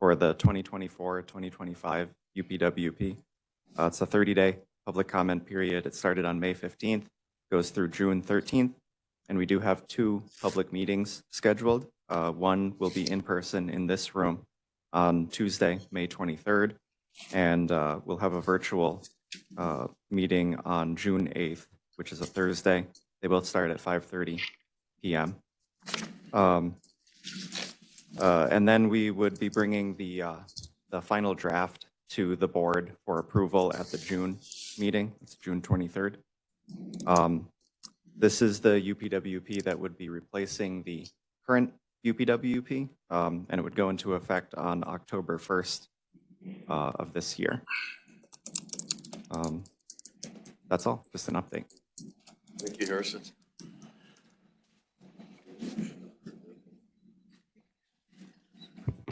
for the 2024-2025 UPWP. It's a 30-day public comment period. It started on May 15th, goes through June 13th, and we do have 2 public meetings scheduled. One will be in person in this room on Tuesday, May 23rd, and we'll have a virtual meeting on June 8th, which is a Thursday. They both start at 5:30 p.m. And then we would be bringing the final draft to the board for approval at the June meeting. It's June 23rd. This is the UPWP that would be replacing the current UPWP, and it would go into effect on October 1st of this year. That's all, just an update. Thank you, Harrison.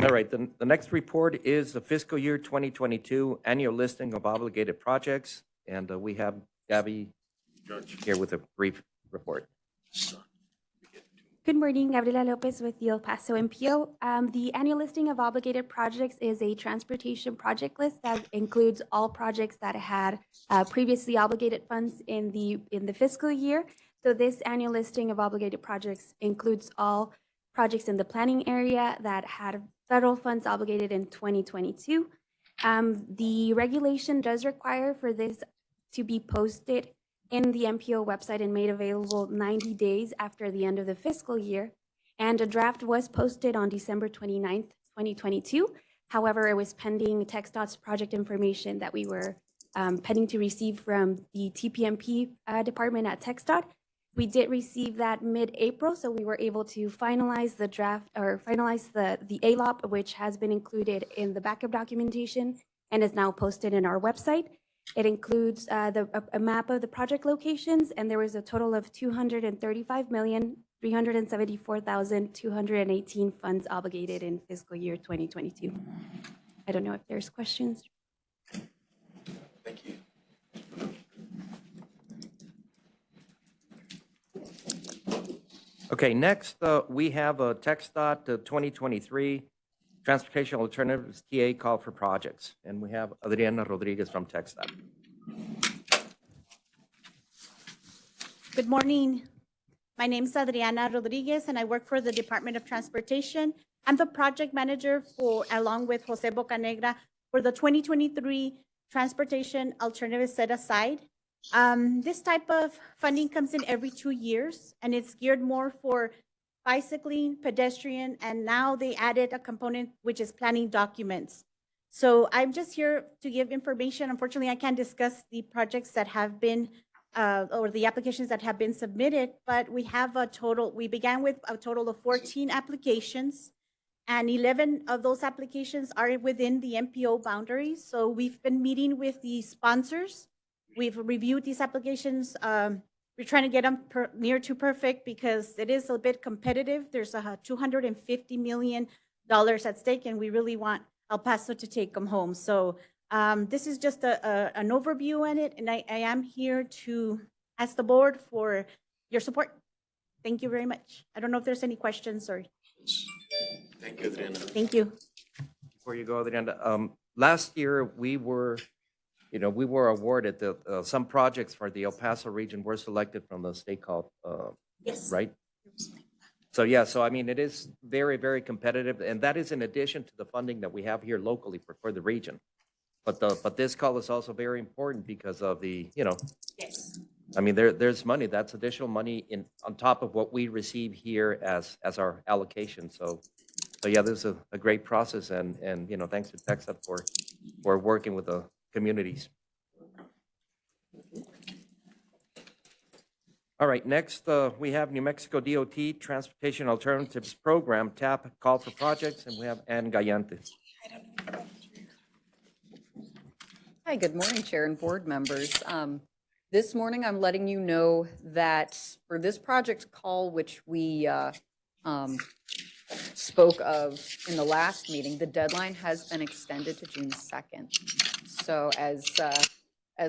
All right, the next report is the fiscal year 2022 annual listing of obligated projects, and we have Gabby here with a brief report. Good morning, Gabriela Lopez with the El Paso MPO. The annual listing of obligated projects is a transportation project list that includes all projects that had previously obligated funds in the fiscal year. So this annual listing of obligated projects includes all projects in the planning area that had federal funds obligated in 2022. The regulation does require for this to be posted in the MPO website and made available 90 days after the end of the fiscal year. And a draft was posted on December 29th, 2022. However, it was pending TxDOT's project information that we were pending to receive from the TPMP department at TxDOT. We did receive that mid-April, so we were able to finalize the draft or finalize the ALOP, which has been included in the backup documentation and is now posted in our website. It includes a map of the project locations, and there was a total of $235,374,218 funds obligated in fiscal year 2022. I don't know if there's questions. Thank you. Okay, next we have a TxDOT 2023 Transportation Alternatives TA call for projects, and we have Adriana Rodriguez from TxDOT. Good morning. My name is Adriana Rodriguez, and I work for the Department of Transportation. I'm the project manager along with Jose Bocanegra, for the 2023 Transportation Alternatives Set Aside. This type of funding comes in every 2 years, and it's geared more for bicycling, pedestrian, and now they added a component which is planning documents. So I'm just here to give information. Unfortunately, I can't discuss the projects that have been or the applications that have been submitted, but we have we began with a total of 14 applications, and 11 of those applications are within the MPO boundaries. So we've been meeting with the sponsors. We've reviewed these applications. We're trying to get them near to perfect because it is a bit competitive. There's $250 million at stake, and we really want El Paso to take them home. So this is just an overview on it, and I am here to ask the board for your support. Thank you very much. I don't know if there's any questions or. Thank you, Adriana. Thank you. Before you go, Adriana, last year we were awarded some projects for the El Paso region were selected from the state called, Yes. right? So yeah, so I mean, it is very, very competitive, and that is in addition to the funding that we have here locally for the region. But this call is also very important because of the, Yes. I mean, there's money, that's additional money on top of what we receive here as our allocation. So yeah, this is a great process, and thanks to TxDOT for working with the communities. All right, next we have New Mexico DOT Transportation Alternatives Program, TAP, call for projects, and we have Ann Gallante. Hi, good morning, Chair and board members. This morning, I'm letting you know that for this project call, which we spoke of in the last meeting, the deadline has been extended to June 2nd. So as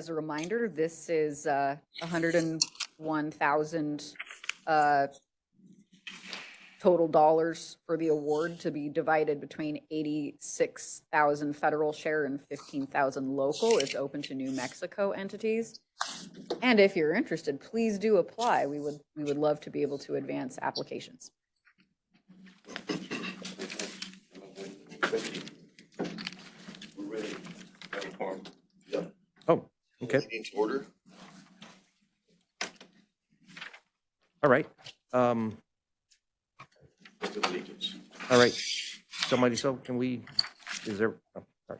a reminder, this is 101,000 total dollars for the award to be divided between 86,000 federal share and 15,000 local. It's open to New Mexico entities. And if you're interested, please do apply. We would love to be able to advance applications. We're ready. Ready for 'em. Yeah. Oh, okay. Meeting to order. All right. Pledge of allegiance. All right. Somebody, so can we, is there, oh, sorry.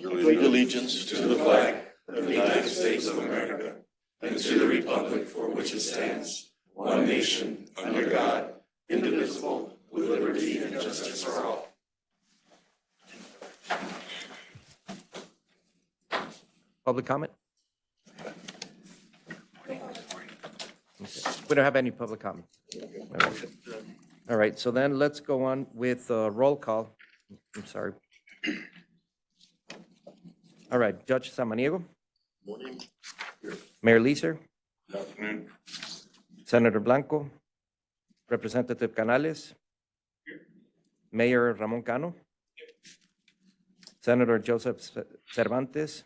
Pledge allegiance to the flag of the United States of America and to the republic for which it stands, one nation, under God, indivisible, with liberty and justice for all. Public comment? Okay. We don't have any public comment. All right, so then let's go on with roll call. I'm sorry. All right, Judge Samaniego, Morning. Mayor Leeser, Good afternoon. Senator Blanco, Representative Canales, Mayor Ramon Cano, Senator Joseph Cervantes,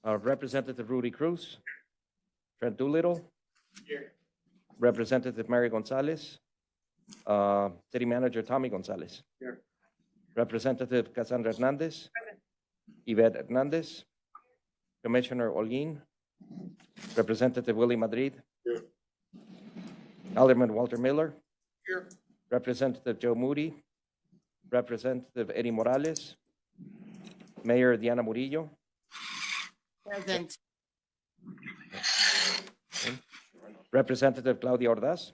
Representative Rudy Cruz, Trent Doolittle, Representative Mary Gonzalez, City Manager Tommy Gonzalez, Representative Cassandra Hernandez, Yvette Hernandez, Commissioner Olguin, Representative Willie Madrid, Alderman Walter Miller, Representative Joe Moody, Representative Eddie Morales, Mayor Diana Murillo, Present. Representative Claudia Ordaz,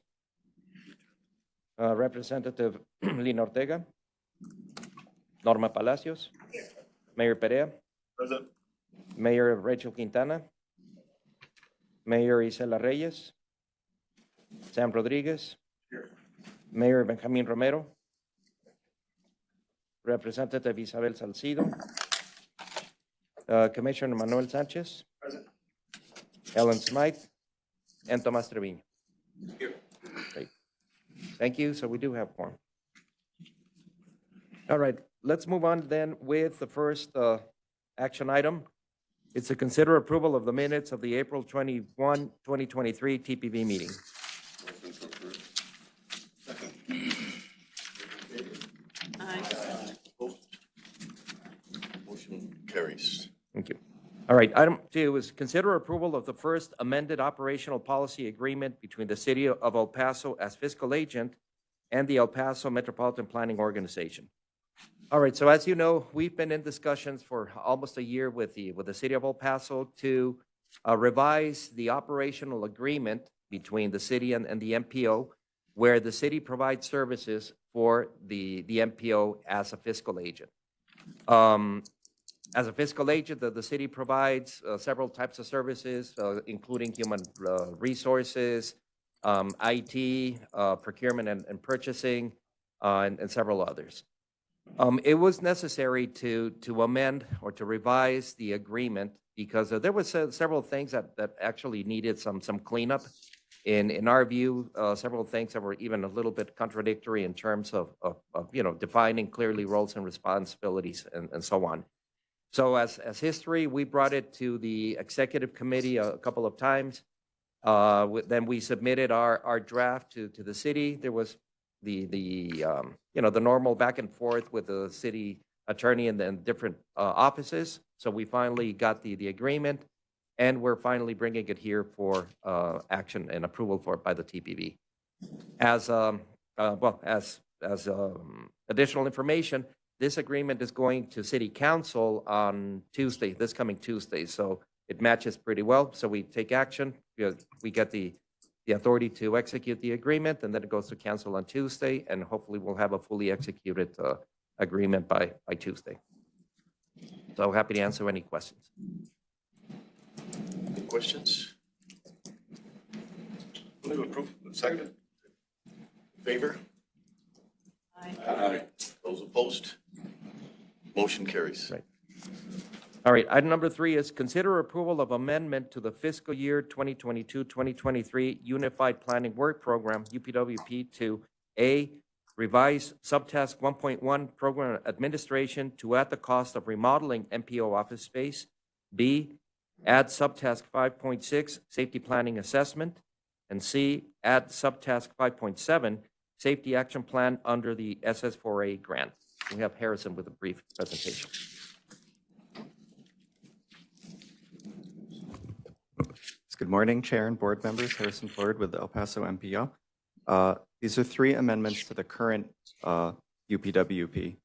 Representative Lina Ortega, Norma Palacios, Mayor Perea, Present. Mayor Rachel Quintana, Mayor Isela Reyes, Sam Rodriguez, Mayor Benjamin Romero, Representative Isabel Salcido, Commissioner Manuel Sanchez, Ellen Smythe, and Tomas Trevino. Great. Thank you. So we do have quorum. All right, let's move on then with the first action item. It's to consider approval of the minutes of the April 21, 2023 TPB meeting. Motion carries. Thank you. All right, item 2 is consider approval of the first amended operational policy agreement between the City of El Paso as fiscal agent and the El Paso Metropolitan Planning Organization. All right, so as you know, we've been in discussions for almost a year with the City of El Paso to revise the operational agreement between the city and the MPO, where the city provides services for the MPO as a fiscal agent. As a fiscal agent, the city provides several types of services, including human resources, IT, procurement and purchasing, and several others. It was necessary to amend or to revise the agreement because there was several things that actually needed some cleanup. In our view, several things that were even a little bit contradictory in terms of defining clearly roles and responsibilities and so on. So as history, we brought it to the executive committee a couple of times. Then we submitted our draft to the city. There was the normal back and forth with the city attorney and then different offices. So we finally got the agreement, and we're finally bringing it here for action and approval for it by the TPB. As additional information, this agreement is going to City Council on Tuesday, this coming Tuesday. So it matches pretty well. So we take action. We get the authority to execute the agreement, and then it goes to Council on Tuesday, and hopefully we'll have a fully executed agreement by Tuesday. So happy to answer any questions. Any questions? Move approve. Second. Favor? Aye. Those opposed? Motion carries. Right. All right, item number 3 is consider approval of amendment to the fiscal year 2022-2023 Unified Planning Work Program, UPWP, to A, revise subtask 1.1 program administration to add the cost of remodeling MPO office space. B, add subtask 5.6 safety planning assessment. And C, add subtask 5.7 safety action plan under the SS4A grant. We have Harrison with a brief presentation. Good morning, Chair and board members. Harrison Flord with the El Paso MPO. These are 3 amendments to the current UPWP,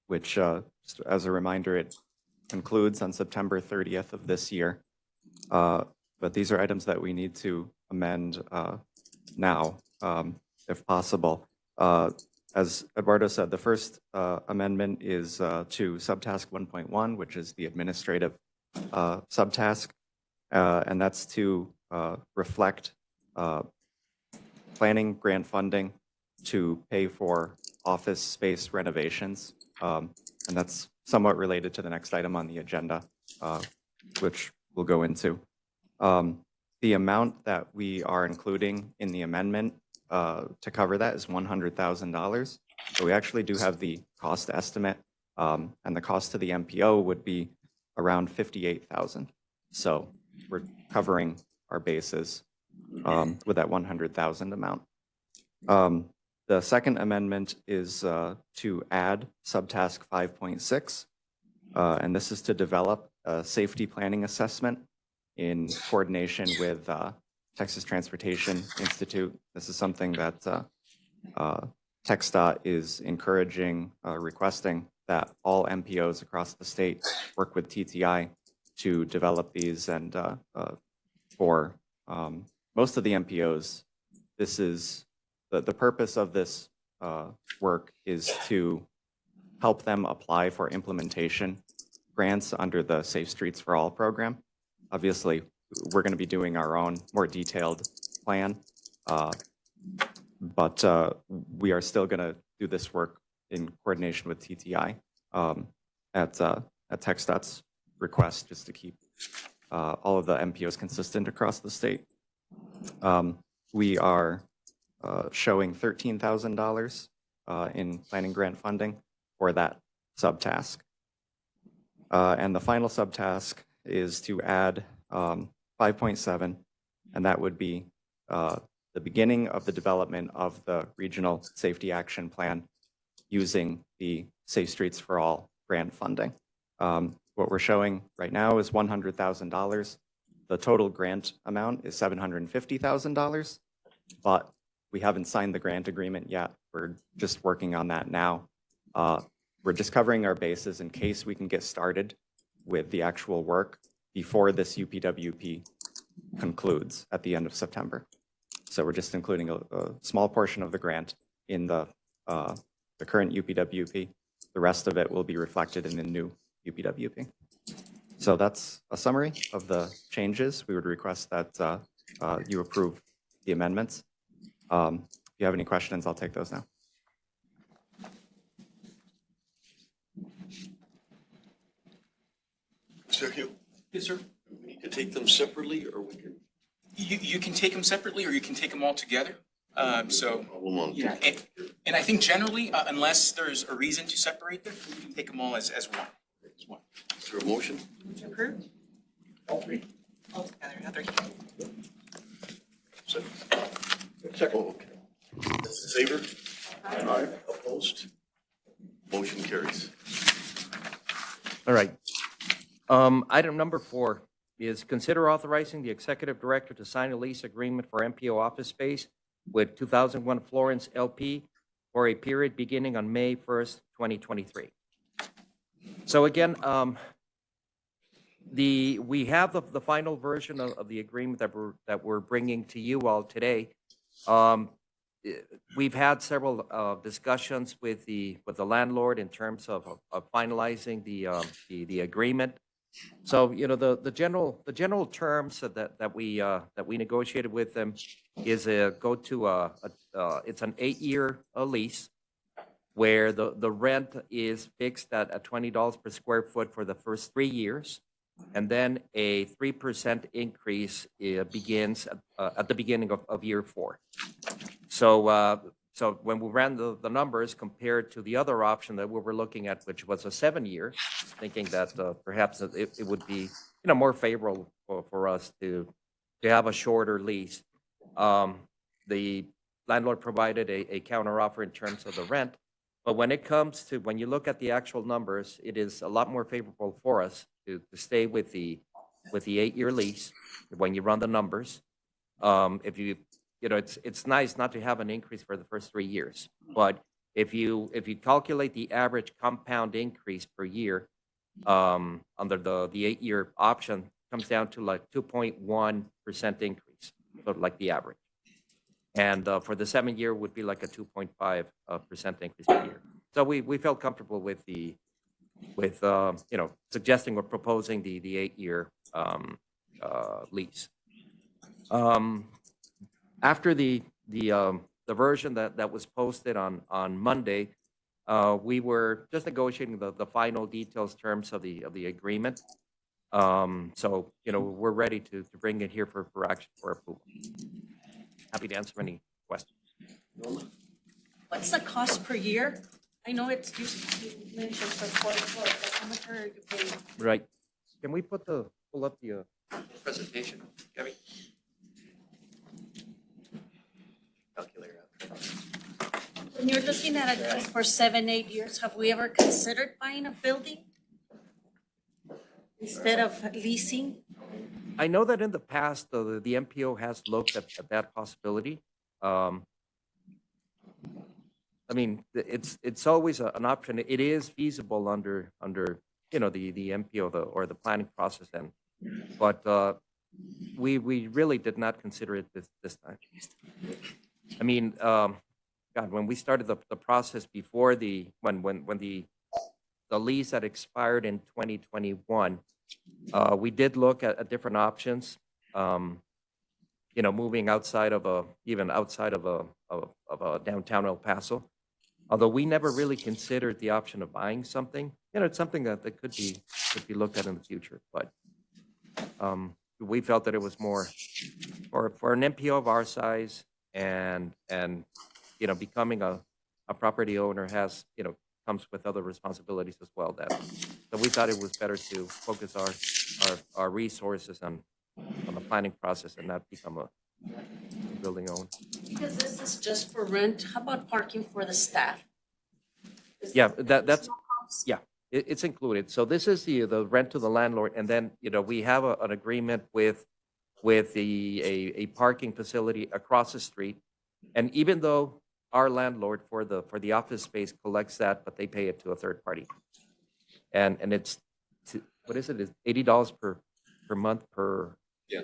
which, just as a reminder, it concludes on September 30th of this year. But these are items that we need to amend now, if possible. As Eduardo said, the first amendment is to subtask 1.1, which is the administrative subtask. And that's to reflect planning grant funding to pay for office space renovations. And that's somewhat related to the next item on the agenda, which we'll go into. The amount that we are including in the amendment to cover that is $100,000. So we actually do have the cost estimate, and the cost to the MPO would be around $58,000. So we're covering our bases with that 100,000 amount. The second amendment is to add subtask 5.6, and this is to develop a safety planning assessment in coordination with Texas Transportation Institute. This is something that TxDOT is encouraging, requesting that all MPOs across the state work with TTI to develop these. And for most of the MPOs, this is the purpose of this work is to help them apply for implementation grants under the Safe Streets for All program. Obviously, we're going to be doing our own more detailed plan, but we are still going to do this work in coordination with TTI at TxDOT's request, just to keep all of the MPOs consistent across the state. We are showing $13,000 in planning grant funding for that subtask. And the final subtask is to add 5.7, and that would be the beginning of the development of the Regional Safety Action Plan using the Safe Streets for All grant funding. What we're showing right now is $100,000. The total grant amount is $750,000, but we haven't signed the grant agreement yet. We're just working on that now. We're just covering our bases in case we can get started with the actual work before this UPWP concludes at the end of September. So we're just including a small portion of the grant in the current UPWP. The rest of it will be reflected in the new UPWP. So that's a summary of the changes. We would request that you approve the amendments. If you have any questions, I'll take those now. Sergio, Yes, sir. we need to take them separately, or we can? You can take them separately or you can take them all together. So, Problem on yeah, and I think generally, unless there's a reason to separate them, you can take them all as one. As one. Is there a motion? To approve? All three. All together, not three. Second. Oh, okay. Those in favor? Aye. Opposed? Motion carries. All right. Item number 4 is consider authorizing the executive director to sign a lease agreement for MPO office space with 2001 Florence LP for a period beginning on May 1st, 2023. So again, we have the final version of the agreement that we're bringing to you all today. We've had several discussions with the landlord in terms of finalizing the agreement. So, you know, the general terms that we negotiated with them is it's an 8-year lease where the rent is fixed at $20 per square foot for the first 3 years. And then a 3% increase begins at the beginning of year 4. So when we ran the numbers compared to the other option that we were looking at, which was a 7-year, thinking that perhaps it would be more favorable for us to have a shorter lease. The landlord provided a counteroffer in terms of the rent, but when it comes to when you look at the actual numbers, it is a lot more favorable for us to stay with the 8-year lease when you run the numbers. If you it's nice not to have an increase for the first 3 years, but if you calculate the average compound increase per year under the 8-year option, comes down to like 2.1% increase, so like the average. And for the 7-year would be like a 2.5% increase per year. So we felt comfortable with suggesting or proposing the 8-year lease. After the version that was posted on Monday, we were just negotiating the final details terms of the agreement. So we're ready to bring it here for action for approval. Happy to answer any questions. What's the cost per year? I know it's usually mentioned for 44, but how much are you paying? Right. Can we pull up the presentation, Gabby? Calculator out. When you're looking at it for 7-8 years, have we ever considered buying a building instead of leasing? I know that in the past, the MPO has looked at that possibility. I mean, it's always an option. It is feasible under the MPO or the planning process, but we really did not consider it this time. I mean, God, when we started the process before when the lease had expired in 2021. We did look at different options, moving outside of a downtown El Paso. Although we never really considered the option of buying something, it's something that could be looked at in the future. But we felt that it was more for an MPO of our size and becoming a property owner comes with other responsibilities as well. So we thought it was better to focus our resources on the planning process and not become a building owner. Because this is just for rent. How about parking for the staff? Yeah, that's it's included. So this is the rent to the landlord, and then we have an agreement with a parking facility across the street, and even though our landlord for the office space collects that, but they pay it to a third party. And it's, what is it? It's $80 per month per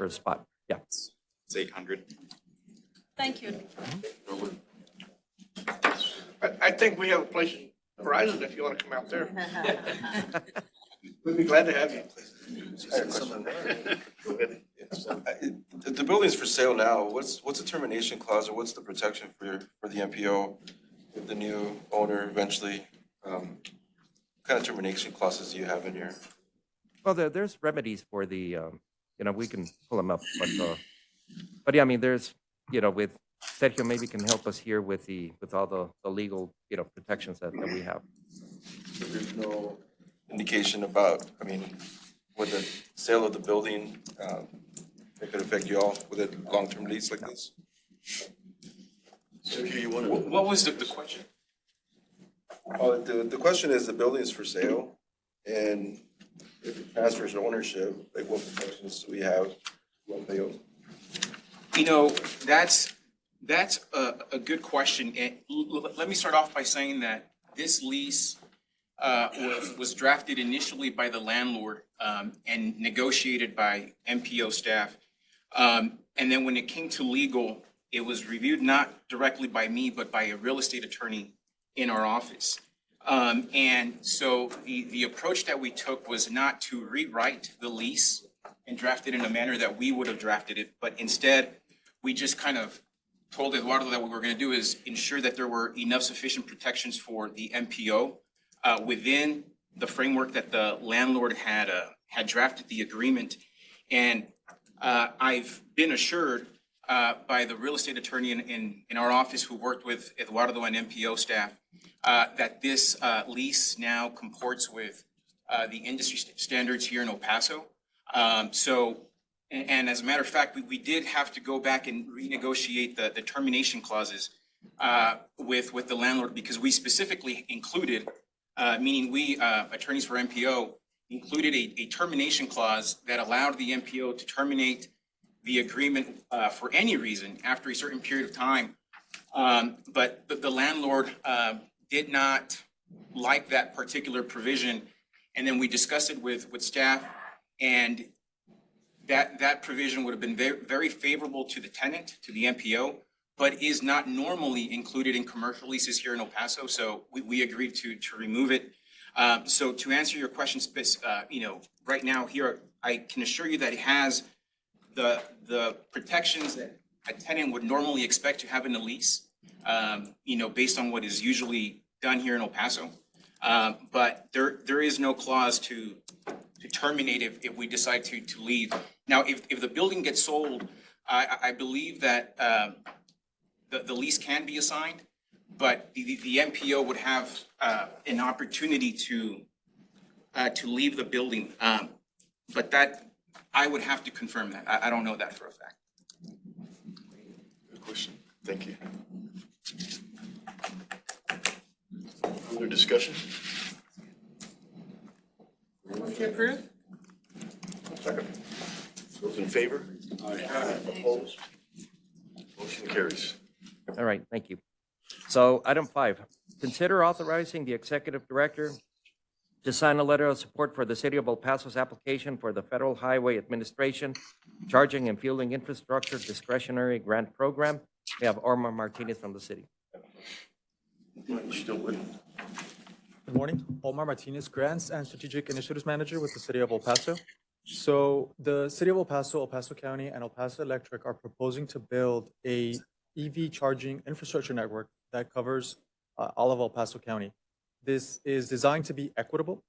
spot. Yeah. It's 800. Thank you. I think we have a place in Verizon if you want to come out there. We'd be glad to have you. The building's for sale now. What's the termination clause, or what's the protection for the MPO if the new owner eventually? What kind of termination clauses do you have in here? Well, there's remedies for the, we can pull them up, but yeah, I mean, there's, with Sergio maybe can help us here with all the legal, protections that we have. There's no indication about, with the sale of the building, it could affect you all with a long-term lease like this? What was the question? The question is, the building is for sale, and if it transfers ownership, like what protections do we have? That's a good question. And let me start off by saying that this lease was drafted initially by the landlord and negotiated by MPO staff. And then when it came to legal, it was reviewed not directly by me, but by a real estate attorney in our office. And so the approach that we took was not to rewrite the lease and draft it in a manner that we would have drafted it, but instead we just kind of told Eduardo that what we were going to do is ensure that there were enough sufficient protections for the MPO within the framework that the landlord had had drafted the agreement. And I've been assured by the real estate attorney in our office who worked with Eduardo and MPO staff that this lease now comports with the industry standards here in El Paso. And as a matter of fact, we did have to go back and renegotiate the termination clauses with the landlord, because we specifically included, meaning we, attorneys for MPO, included a termination clause that allowed the MPO to terminate the agreement for any reason after a certain period of time. But the landlord did not like that particular provision. And then we discussed it with staff, and that provision would have been very favorable to the tenant, to the MPO, but is not normally included in commercial leases here in El Paso. So we agreed to remove it. So to answer your question, right now here, I can assure you that it has the protections that a tenant would normally expect to have in a lease, based on what is usually done here in El Paso. But there is no clause to terminate if we decide to leave. Now, if the building gets sold, I believe that the lease can be assigned, but the MPO would have an opportunity to leave the building. But that, I would have to confirm that. I don't know that for a fact. Good question. Thank you. Further discussion? Move to approve? Second. Those in favor? Aye. Opposed? Motion carries. All right, thank you. So item 5, consider authorizing the executive director to sign a letter of support for the City of El Paso's application for the Federal Highway Administration Charging and Fueling Infrastructure Discretionary Grant Program. We have Omar Martinez from the city. You still with? Good morning. Omar Martinez, Grants and Strategic Initiatives Manager with the City of El Paso. So the City of El Paso County, and El Paso Electric are proposing to build a EV charging infrastructure network that covers all of El Paso County. This is designed to be equitable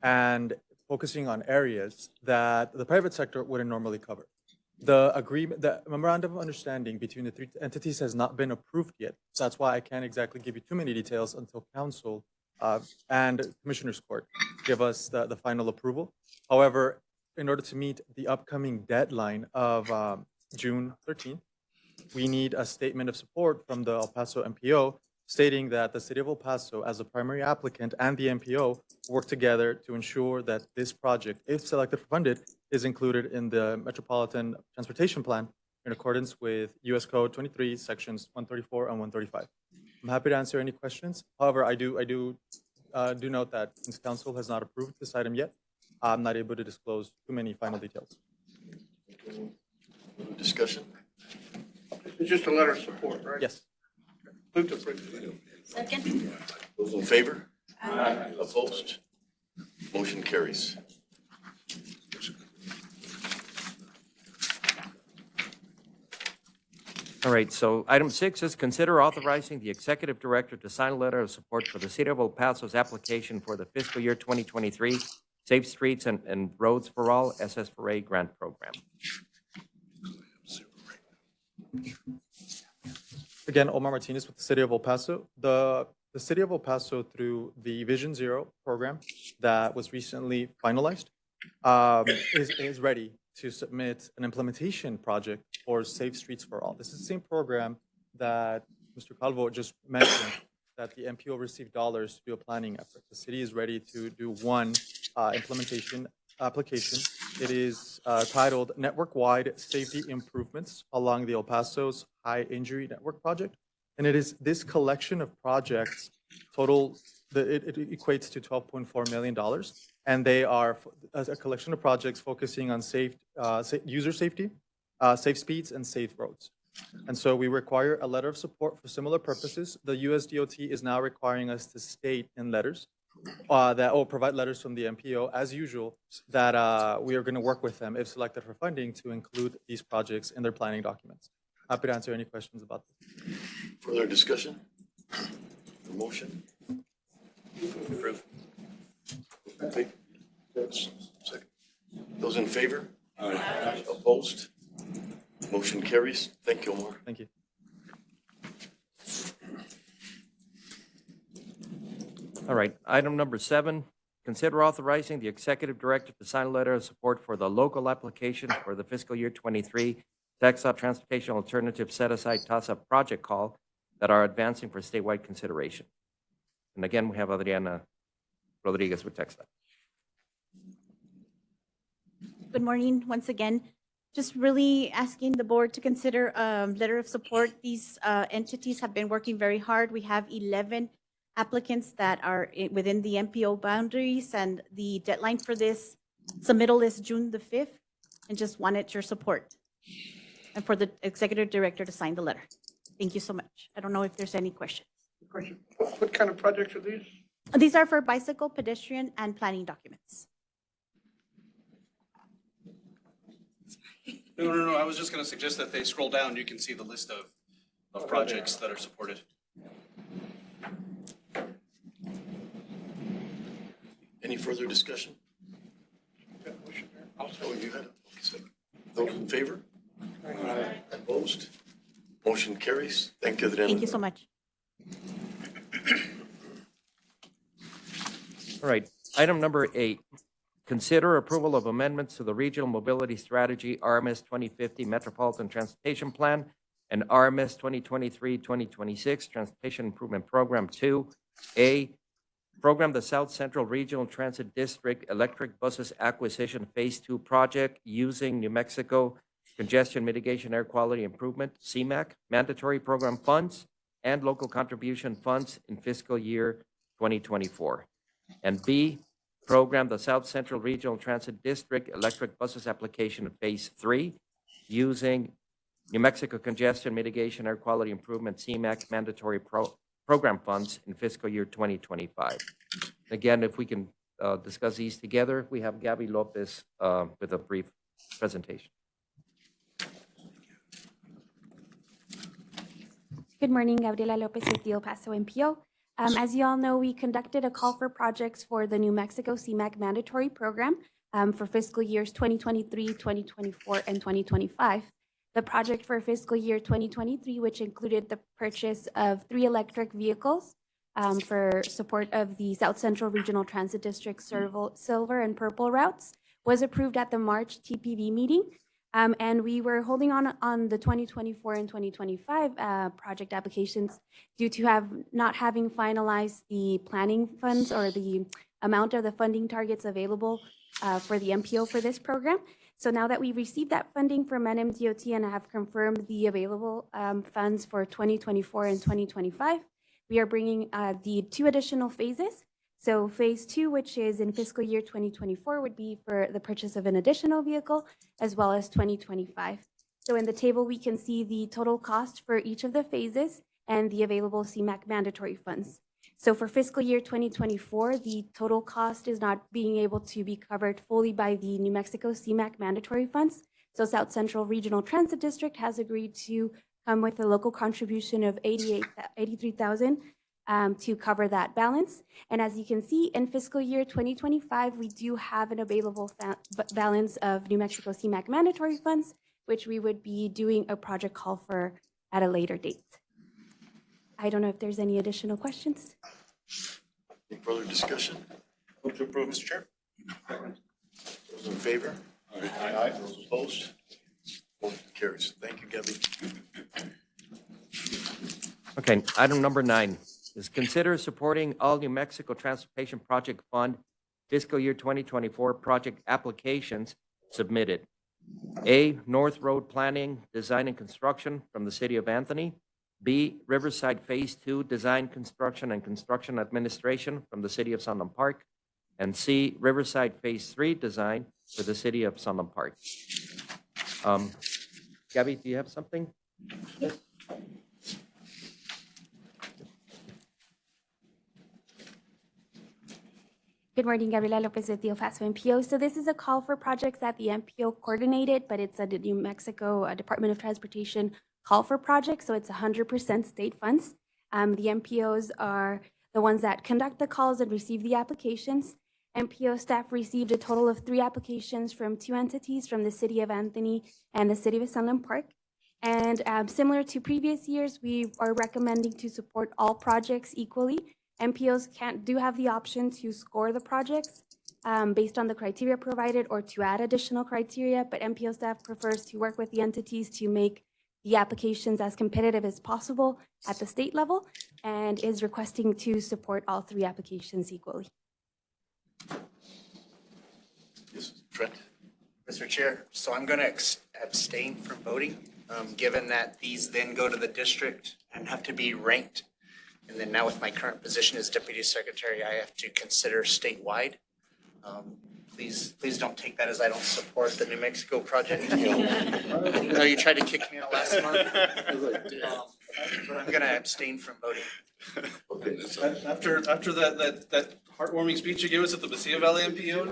and focusing on areas that the private sector wouldn't normally cover. The memorandum of understanding between the three entities has not been approved yet. So that's why I can't exactly give you too many details until council and Commissioners Court give us the final approval. However, in order to meet the upcoming deadline of June 13th, we need a statement of support from the El Paso MPO stating that the City of El Paso, as a primary applicant, and the MPO work together to ensure that this project, if selected for funded, is included in the Metropolitan Transportation Plan in accordance with U.S. Code 23, Sections 134 and 135. I'm happy to answer any questions. However, I do note that since Council has not approved this item yet, I'm not able to disclose too many final details. Discussion? It's just a letter of support, right? Yes. Move to approve. Second? Those in favor? Aye. Opposed? Motion carries. All right, so item 6 is consider authorizing the executive director to sign a letter of support for the City of El Paso's application for the fiscal year 2023 Safe Streets and Roads for All SS4A grant program. Again, Omar Martinez with the City of El Paso. The City of El Paso, through the Vision Zero program that was recently finalized, is ready to submit an implementation project for Safe Streets for All. This is the same program that Mr. Calvo just mentioned, that the MPO received dollars to do a planning effort. The city is ready to do one implementation application. It is titled Network-Wide Safety Improvements Along the El Paso's High Injury Network Project. And it is this collection of projects, it equates to $12.4 million. And they are a collection of projects focusing on user safety, safe speeds, and safe roads. And so we require a letter of support for similar purposes. The USDOT is now requiring us to state in letters provide letters from the MPO, as usual, that we are going to work with them, if selected for funding, to include these projects in their planning documents. Happy to answer any questions about this. Further discussion? The motion? Approve. Second. Those in favor? Aye. Opposed? Motion carries. Thank you, Omar. Thank you. All right, item number 7, consider authorizing the executive director to sign a letter of support for the local application for the fiscal year 23 TxDOT Transportation Alternative Set-Aside Toss-Up Project Call that are advancing for statewide consideration. And again, we have Adriana Rodriguez with TxDOT. Good morning, once again. Just really asking the board to consider a letter of support. These entities have been working very hard. We have 11 applicants that are within the MPO boundaries, and the deadline for this submittal is June the 5th, and just wanted your support and for the executive director to sign the letter. Thank you so much. I don't know if there's any questions. Question. What kind of projects are these? These are for bicycle, pedestrian, and planning documents. No. I was just going to suggest that they scroll down. You can see the list of projects that are supported. Any further discussion? Oh, you had it. Okay, so those in favor? Aye. Opposed? Motion carries. Thank you, Adriana. Thank you so much. All right, item number 8, consider approval of amendments to the Regional Mobility Strategy RMS 2050 Metropolitan Transportation Plan and RMS 2023-2026 Transportation Improvement Program 2A, program the South Central Regional Transit District Electric Buses Acquisition Phase 2 project using New Mexico Congestion Mitigation Air Quality Improvement, CMAQ, mandatory program funds and local contribution funds in fiscal year 2024. And B, program the South Central Regional Transit District Electric Buses Application of Phase 3 using New Mexico Congestion Mitigation Air Quality Improvement, CMAQ, mandatory program funds in fiscal year 2025. Again, if we can discuss these together, we have Gabby Lopez with a brief presentation. Good morning, Gabriela Lopez with the El Paso MPO. As you all know, we conducted a call for projects for the New Mexico CMAQ mandatory program for fiscal years 2023, 2024, and 2025. The project for fiscal year 2023, which included the purchase of 3 electric vehicles for support of the South Central Regional Transit District silver and purple routes, was approved at the March TPB meeting. And we were holding on the 2024 and 2025 project applications due to not having finalized the planning funds or the amount of the funding targets available for the MPO for this program. So now that we received that funding from NMDOT and have confirmed the available funds for 2024 and 2025, we are bringing the 2 additional phases. So phase 2, which is in fiscal year 2024, would be for the purchase of an additional vehicle, as well as 2025. So in the table, we can see the total cost for each of the phases and the available CMAQ mandatory funds. So for fiscal year 2024, the total cost is not being able to be covered fully by the New Mexico CMAQ mandatory funds. So South Central Regional Transit District has agreed to come with a local contribution of $83,000 to cover that balance. And as you can see, in fiscal year 2025, we do have an available balance of New Mexico CMAQ mandatory funds, which we would be doing a project call for at a later date. I don't know if there's any additional questions. Any further discussion? Move to approve, Mr. Chair. Those in favor? Aye. Those opposed? Motion carries. Thank you, Gabby. Okay, item number 9 is consider supporting all New Mexico Transportation Project Fund fiscal year 2024 project applications submitted. A, North Road Planning, Design and Construction from the City of Anthony. B, Riverside Phase 2, Design, Construction, and Construction Administration from the City of Sunland Park. And C, Riverside Phase 3, Design for the City of Sunland Park. Gabby, do you have something? Yes. Good morning, Gabriela Lopez with the El Paso MPO. So this is a call for projects that the MPO coordinated, but it's a New Mexico Department of Transportation call for projects, so it's 100% state funds. The MPOs are the ones that conduct the calls and receive the applications. MPO staff received a total of 3 applications from 2 entities from the City of Anthony and the City of Sunland Park. And similar to previous years, we are recommending to support all projects equally. MPOs do have the option to score the projects based on the criteria provided or to add additional criteria, but MPO staff prefers to work with the entities to make the applications as competitive as possible at the state level and is requesting to support all 3 applications equally. Yes, Trent? Mr. Chair, so I'm going to abstain from voting, given that these then go to the district and have to be ranked. And then now with my current position as Deputy Secretary, I have to consider statewide. Please don't take that as I don't support the New Mexico project. No, you tried to kick me out last month. But I'm going to abstain from voting. Okay, so After that heartwarming speech you gave us at the Mesilla Valley MPO?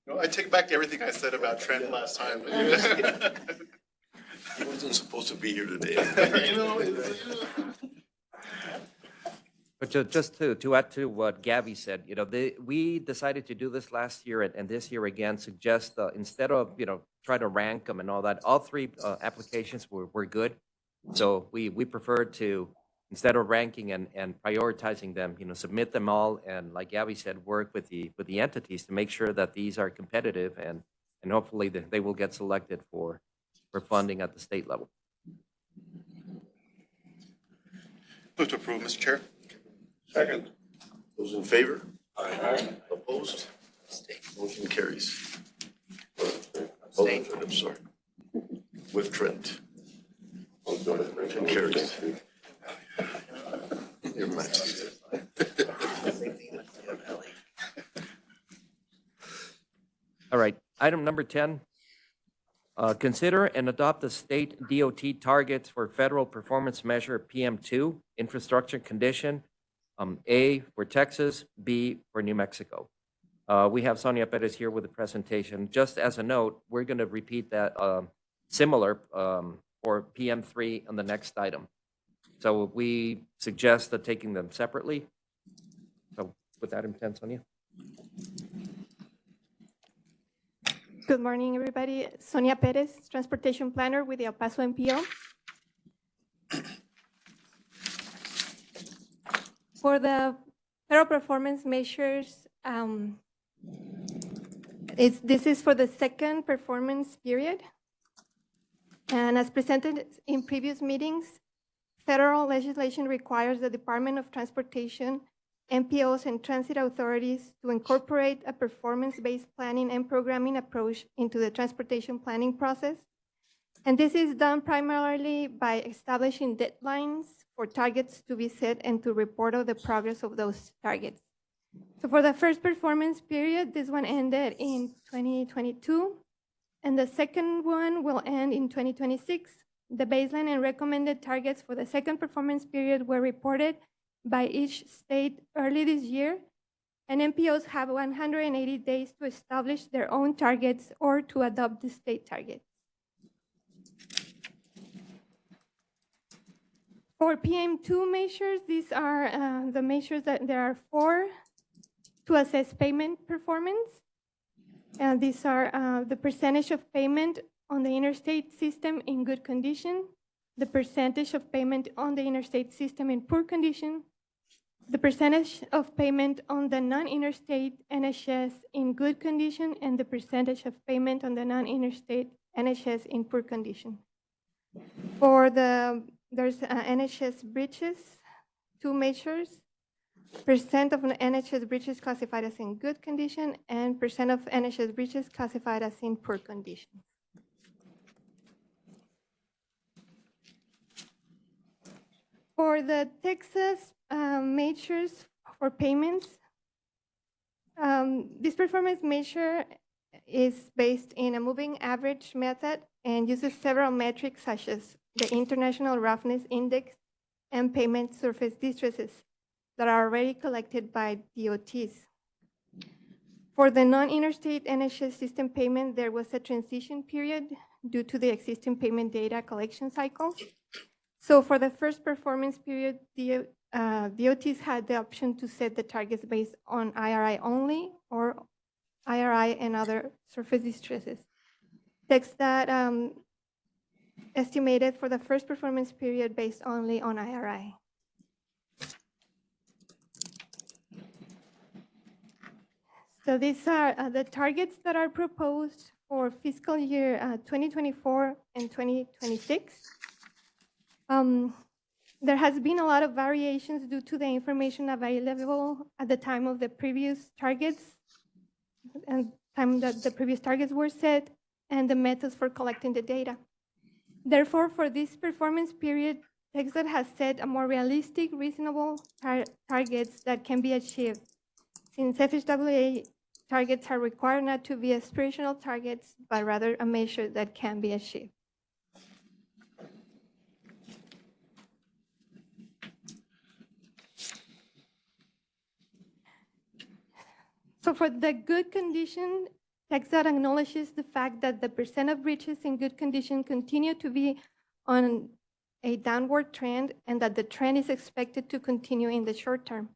no, I take back everything I said about Trent last time. He wasn't supposed to be here today. You know, But just to add to what Gabby said, we decided to do this last year and this year again, suggest instead of, try to rank them and all that, all 3 applications were good. So we prefer to, instead of ranking and prioritizing them, submit them all and like Gabby said, work with the entities to make sure that these are competitive and hopefully they will get selected for funding at the state level. move to approve, Mr. Chair. Second. Those in favor? Aye. Opposed? Motion carries. Abstain. I'm sorry. With Trent. Motion carries. Never mind. All right, item number 10. Consider and adopt the state DOT targets for federal performance measure PM2 infrastructure condition. A for Texas, B for New Mexico. We have Sonia Perez here with the presentation. Just as a note, we're going to repeat that similar for PM3 on the next item. So we suggest that taking them separately. So with that intent, Sonia. Good morning, everybody. Sonia Perez, Transportation Planner with the El Paso MPO. For the federal performance measures, this is for the second performance period. And as presented in previous meetings, federal legislation requires the Department of Transportation, MPOs, and transit authorities to incorporate a performance-based planning and programming approach into the transportation planning process. And this is done primarily by establishing deadlines for targets to be set and to report on the progress of those targets. So for the first performance period, this one ended in 2022, and the second one will end in 2026. The baseline and recommended targets for the second performance period were reported by each state early this year, and MPOs have 180 days to establish their own targets or to adopt the state targets. For PM2 measures, these are the measures that there are 4 to assess payment performance. And these are the percentage of payment on the interstate system in good condition, the percentage of payment on the interstate system in poor condition, the percentage of payment on the non-interstate NHS in good condition, and the percentage of payment on the non-interstate NHS in poor condition. For there's NHS bridges, 2 measures, percent of NHS bridges classified as in good condition and percent of NHS bridges classified as in poor condition. For the Texas measures for payments, this performance measure is based in a moving average method and uses several metrics such as the International Roughness Index and payment surface distresses that are already collected by DOTs. For the non-interstate NHS system payment, there was a transition period due to the existing payment data collection cycle. So for the first performance period, DOTs had the option to set the targets based on IRI only or IRI and other surface distresses. Text that estimated for the first performance period based only on IRI. So these are the targets that are proposed for fiscal year 2024 and 2026. There has been a lot of variations due to the information available at the time of the previous targets and time that the previous targets were set and the methods for collecting the data. Therefore, for this performance period, TxDOT has set a more realistic, reasonable targets that can be achieved. Since FHWA targets are required not to be aspirational targets, but rather a measure that can be achieved. So for the good condition, TxDOT acknowledges the fact that the percent of bridges in good condition continue to be on a downward trend and that the trend is expected to continue in the short term.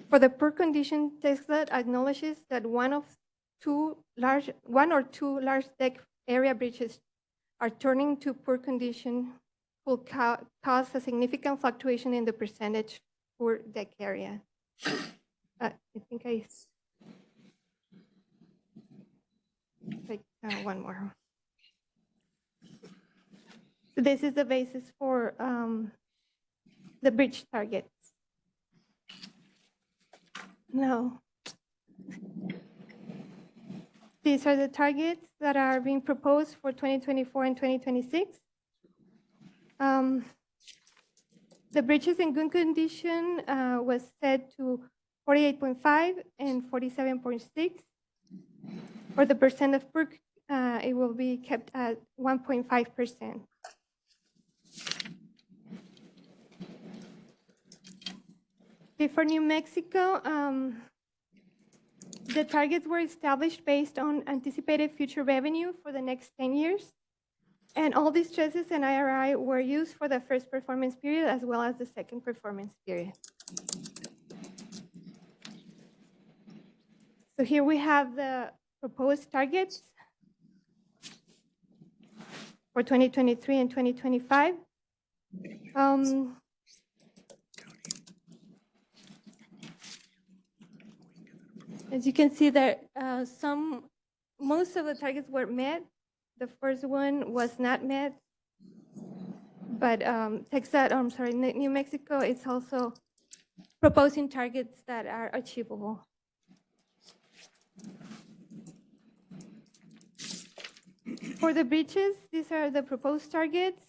For the poor condition, TxDOT acknowledges that one or two large deck area bridges are turning to poor condition will cause a significant fluctuation in the percentage poor deck area. I think I take one more. So this is the basis for the bridge targets. Now, these are the targets that are being proposed for 2024 and 2026. The bridges in good condition was set to 48.5 and 47.6. For the percent of poor, it will be kept at 1.5%. Okay, for New Mexico, the targets were established based on anticipated future revenue for the next 10 years. And all these stresses and IRI were used for the first performance period as well as the second performance period. So here we have the proposed targets for 2023 and 2025. As you can see that most of the targets were met. The first one was not met, but New Mexico is also proposing targets that are achievable. For the bridges, these are the proposed targets.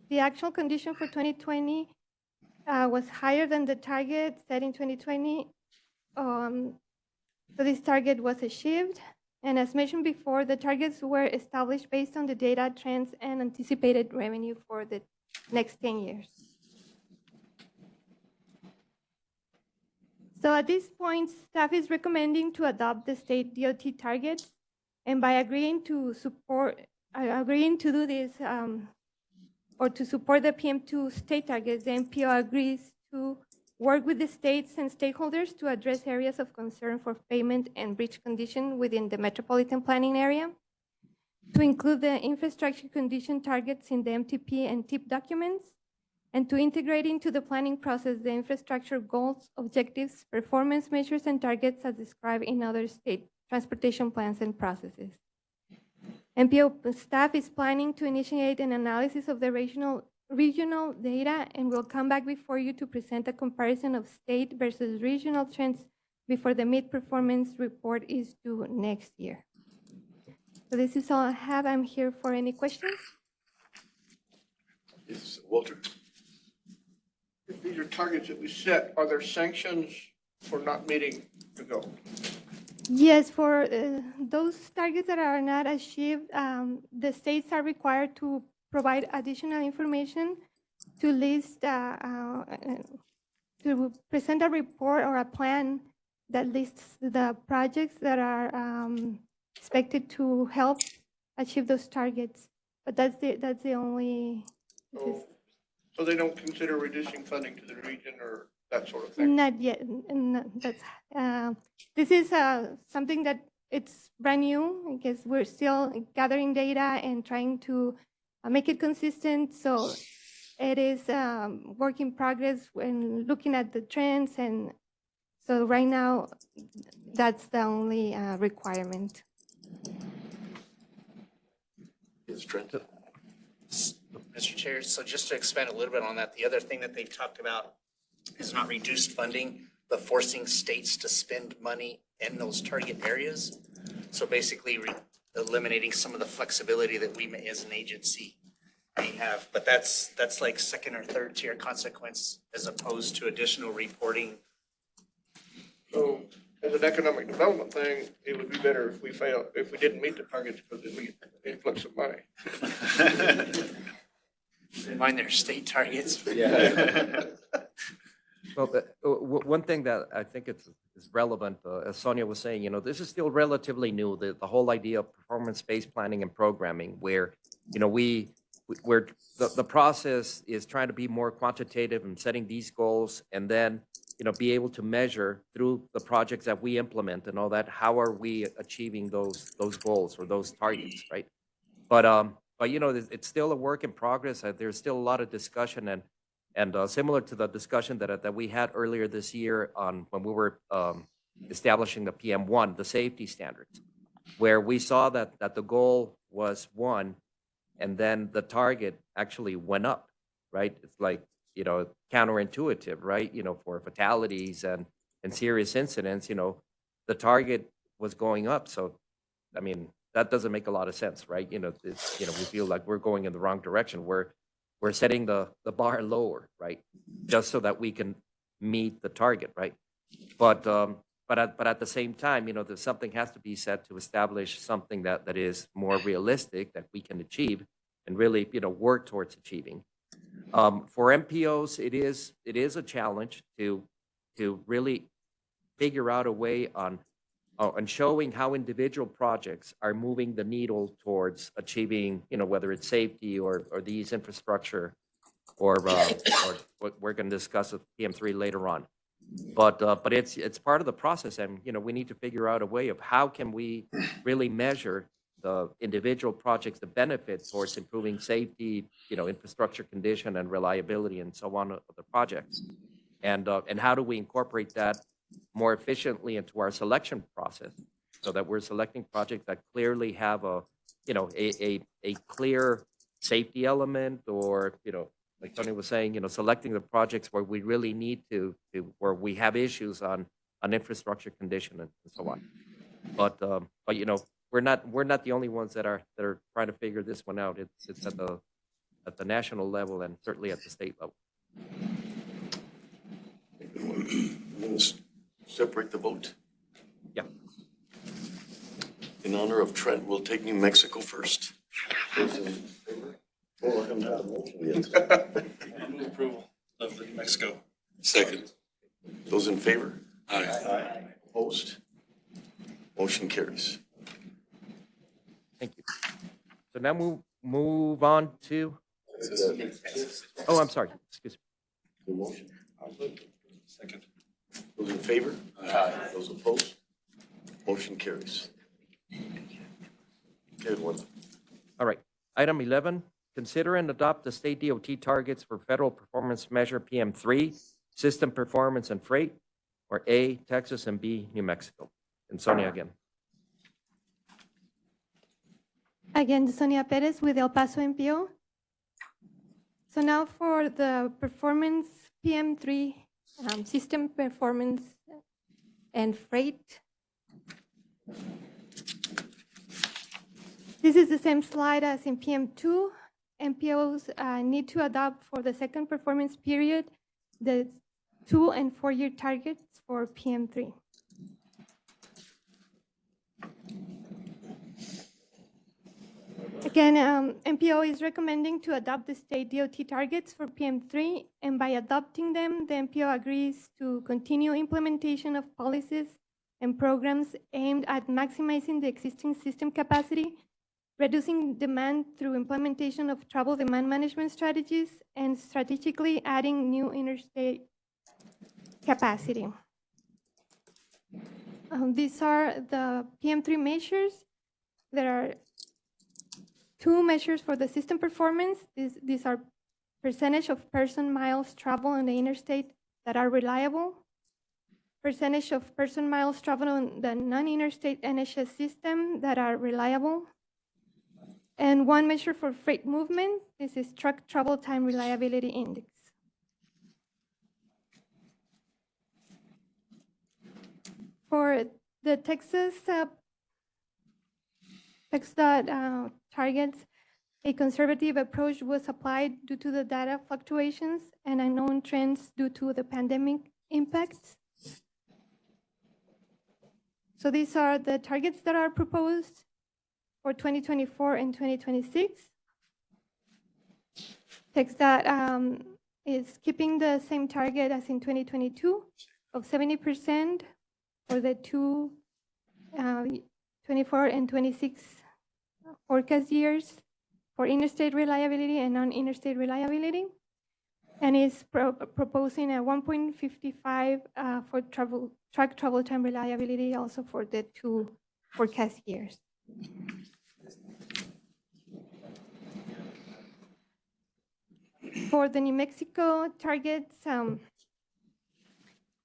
The actual condition for 2020 was higher than the target set in 2020. So this target was achieved. And as mentioned before, the targets were established based on the data, trends, and anticipated revenue for the next 10 years. So at this point, staff is recommending to adopt the state DOT targets. And by agreeing to do this, or to support the PM2 state targets, the MPO agrees to work with the states and stakeholders to address areas of concern for pavement and bridge condition within the metropolitan planning area, to include the infrastructure condition targets in the MTP and TIP documents, and to integrate into the planning process the infrastructure goals, objectives, performance measures, and targets as described in other state transportation plans and processes. MPO staff is planning to initiate an analysis of the regional data and will come back before you to present a comparison of state versus regional trends before the mid-performance report is due next year. So this is all I have. I'm here for any questions. Yes, Walter. If these are targets that we set, are there sanctions for not meeting the goal? Yes, for those targets that are not achieved, the states are required to provide additional information to list, to present a report or a plan that lists the projects that are expected to help achieve those targets. But that's the only. So they don't consider reducing funding to the region or that sort of thing? Not yet. This is something that it's brand new because we're still gathering data and trying to make it consistent. So it is work in progress when looking at the trends. And so right now, that's the only requirement. Yes, Trent? Mr. Chair, so just to expand a little bit on that, the other thing that they've talked about is not reduced funding, but forcing states to spend money in those target areas. So basically eliminating some of the flexibility that we may, as an agency, may have. But that's like second or third tier consequence as opposed to additional reporting. So as an economic development thing, it would be better if we didn't meet the targets because then we get an influx of money. Mind their state targets. Well, one thing that I think is relevant, as Sonia was saying, this is still relatively new, the whole idea of performance-based planning and programming, where, where the process is trying to be more quantitative and setting these goals, and then, be able to measure through the projects that we implement and all that, how are we achieving those goals or those targets, right? But it's still a work in progress. There's still a lot of discussion, and similar to the discussion that we had earlier this year on when we were establishing the PM1, the safety standards, where we saw that the goal was 1, and then the target actually went up, right? It's like, counterintuitive, right? For fatalities and serious incidents, the target was going up. So, I mean, that doesn't make a lot of sense, right? We feel like we're going in the wrong direction. We're setting the bar lower, right? Just so that we can meet the target, right? But at the same time, there's something has to be said to establish something that is more realistic that we can achieve and really, work towards achieving. For MPOs, it is a challenge to really figure out a way on showing how individual projects are moving the needle towards achieving, whether it's safety or these infrastructure or what we're going to discuss with PM3 later on. But it's part of the process, and we need to figure out a way of how can we really measure the individual projects, the benefits towards improving safety, infrastructure condition and reliability and so on of the projects, and how do we incorporate that more efficiently into our selection process, so that we're selecting projects that clearly have a clear safety element, or like Tony was saying, selecting the projects where we really need to where we have issues on infrastructure condition and so on. But we're not the only ones that are trying to figure this one out. It's at the national level and certainly at the state level. Separate the vote. Yeah. In honor of Trent, we'll take New Mexico first. Those in favor? Oh, I haven't had a motion yet. Move approval of the New Mexico. Second. Those in favor? Aye. Opposed? Motion carries. Thank you. So now move on to. Oh, I'm sorry. Excuse me. The motion. Second. Those in favor? Aye. Those opposed? Motion carries. Good one. All right. Item 11, consider and adopt the state DOT targets for federal performance measure PM3, system performance and freight, or A, Texas, and B, New Mexico. And Sonia again. Again, Sonia Perez with El Paso MPO. So now for the performance PM3, system performance and freight. This is the same slide as in PM2. MPOs need to adopt for the second performance period the 2- and 4-year targets for PM3. Again, MPO is recommending to adopt the state DOT targets for PM3, and by adopting them, the MPO agrees to continue implementation of policies and programs aimed at maximizing the existing system capacity, reducing demand through implementation of travel demand management strategies, and strategically adding new interstate capacity. These are the PM3 measures. There are 2 measures for the system performance. These are percentage of person miles traveled on the interstate that are reliable, percentage of person miles traveled on the non-interstate NHS system that are reliable, and 1 measure for freight movement. This is truck travel time reliability index. For the Texas targets, a conservative approach was applied due to the data fluctuations and unknown trends due to the pandemic impacts. So these are the targets that are proposed for 2024 and 2026. TxDOT is keeping the same target as in 2022 of 70% for the 24 and 26 forecast years for interstate reliability and non-interstate reliability, and is proposing a 1.55 for truck travel time reliability also for the 2 forecast years. For the New Mexico targets,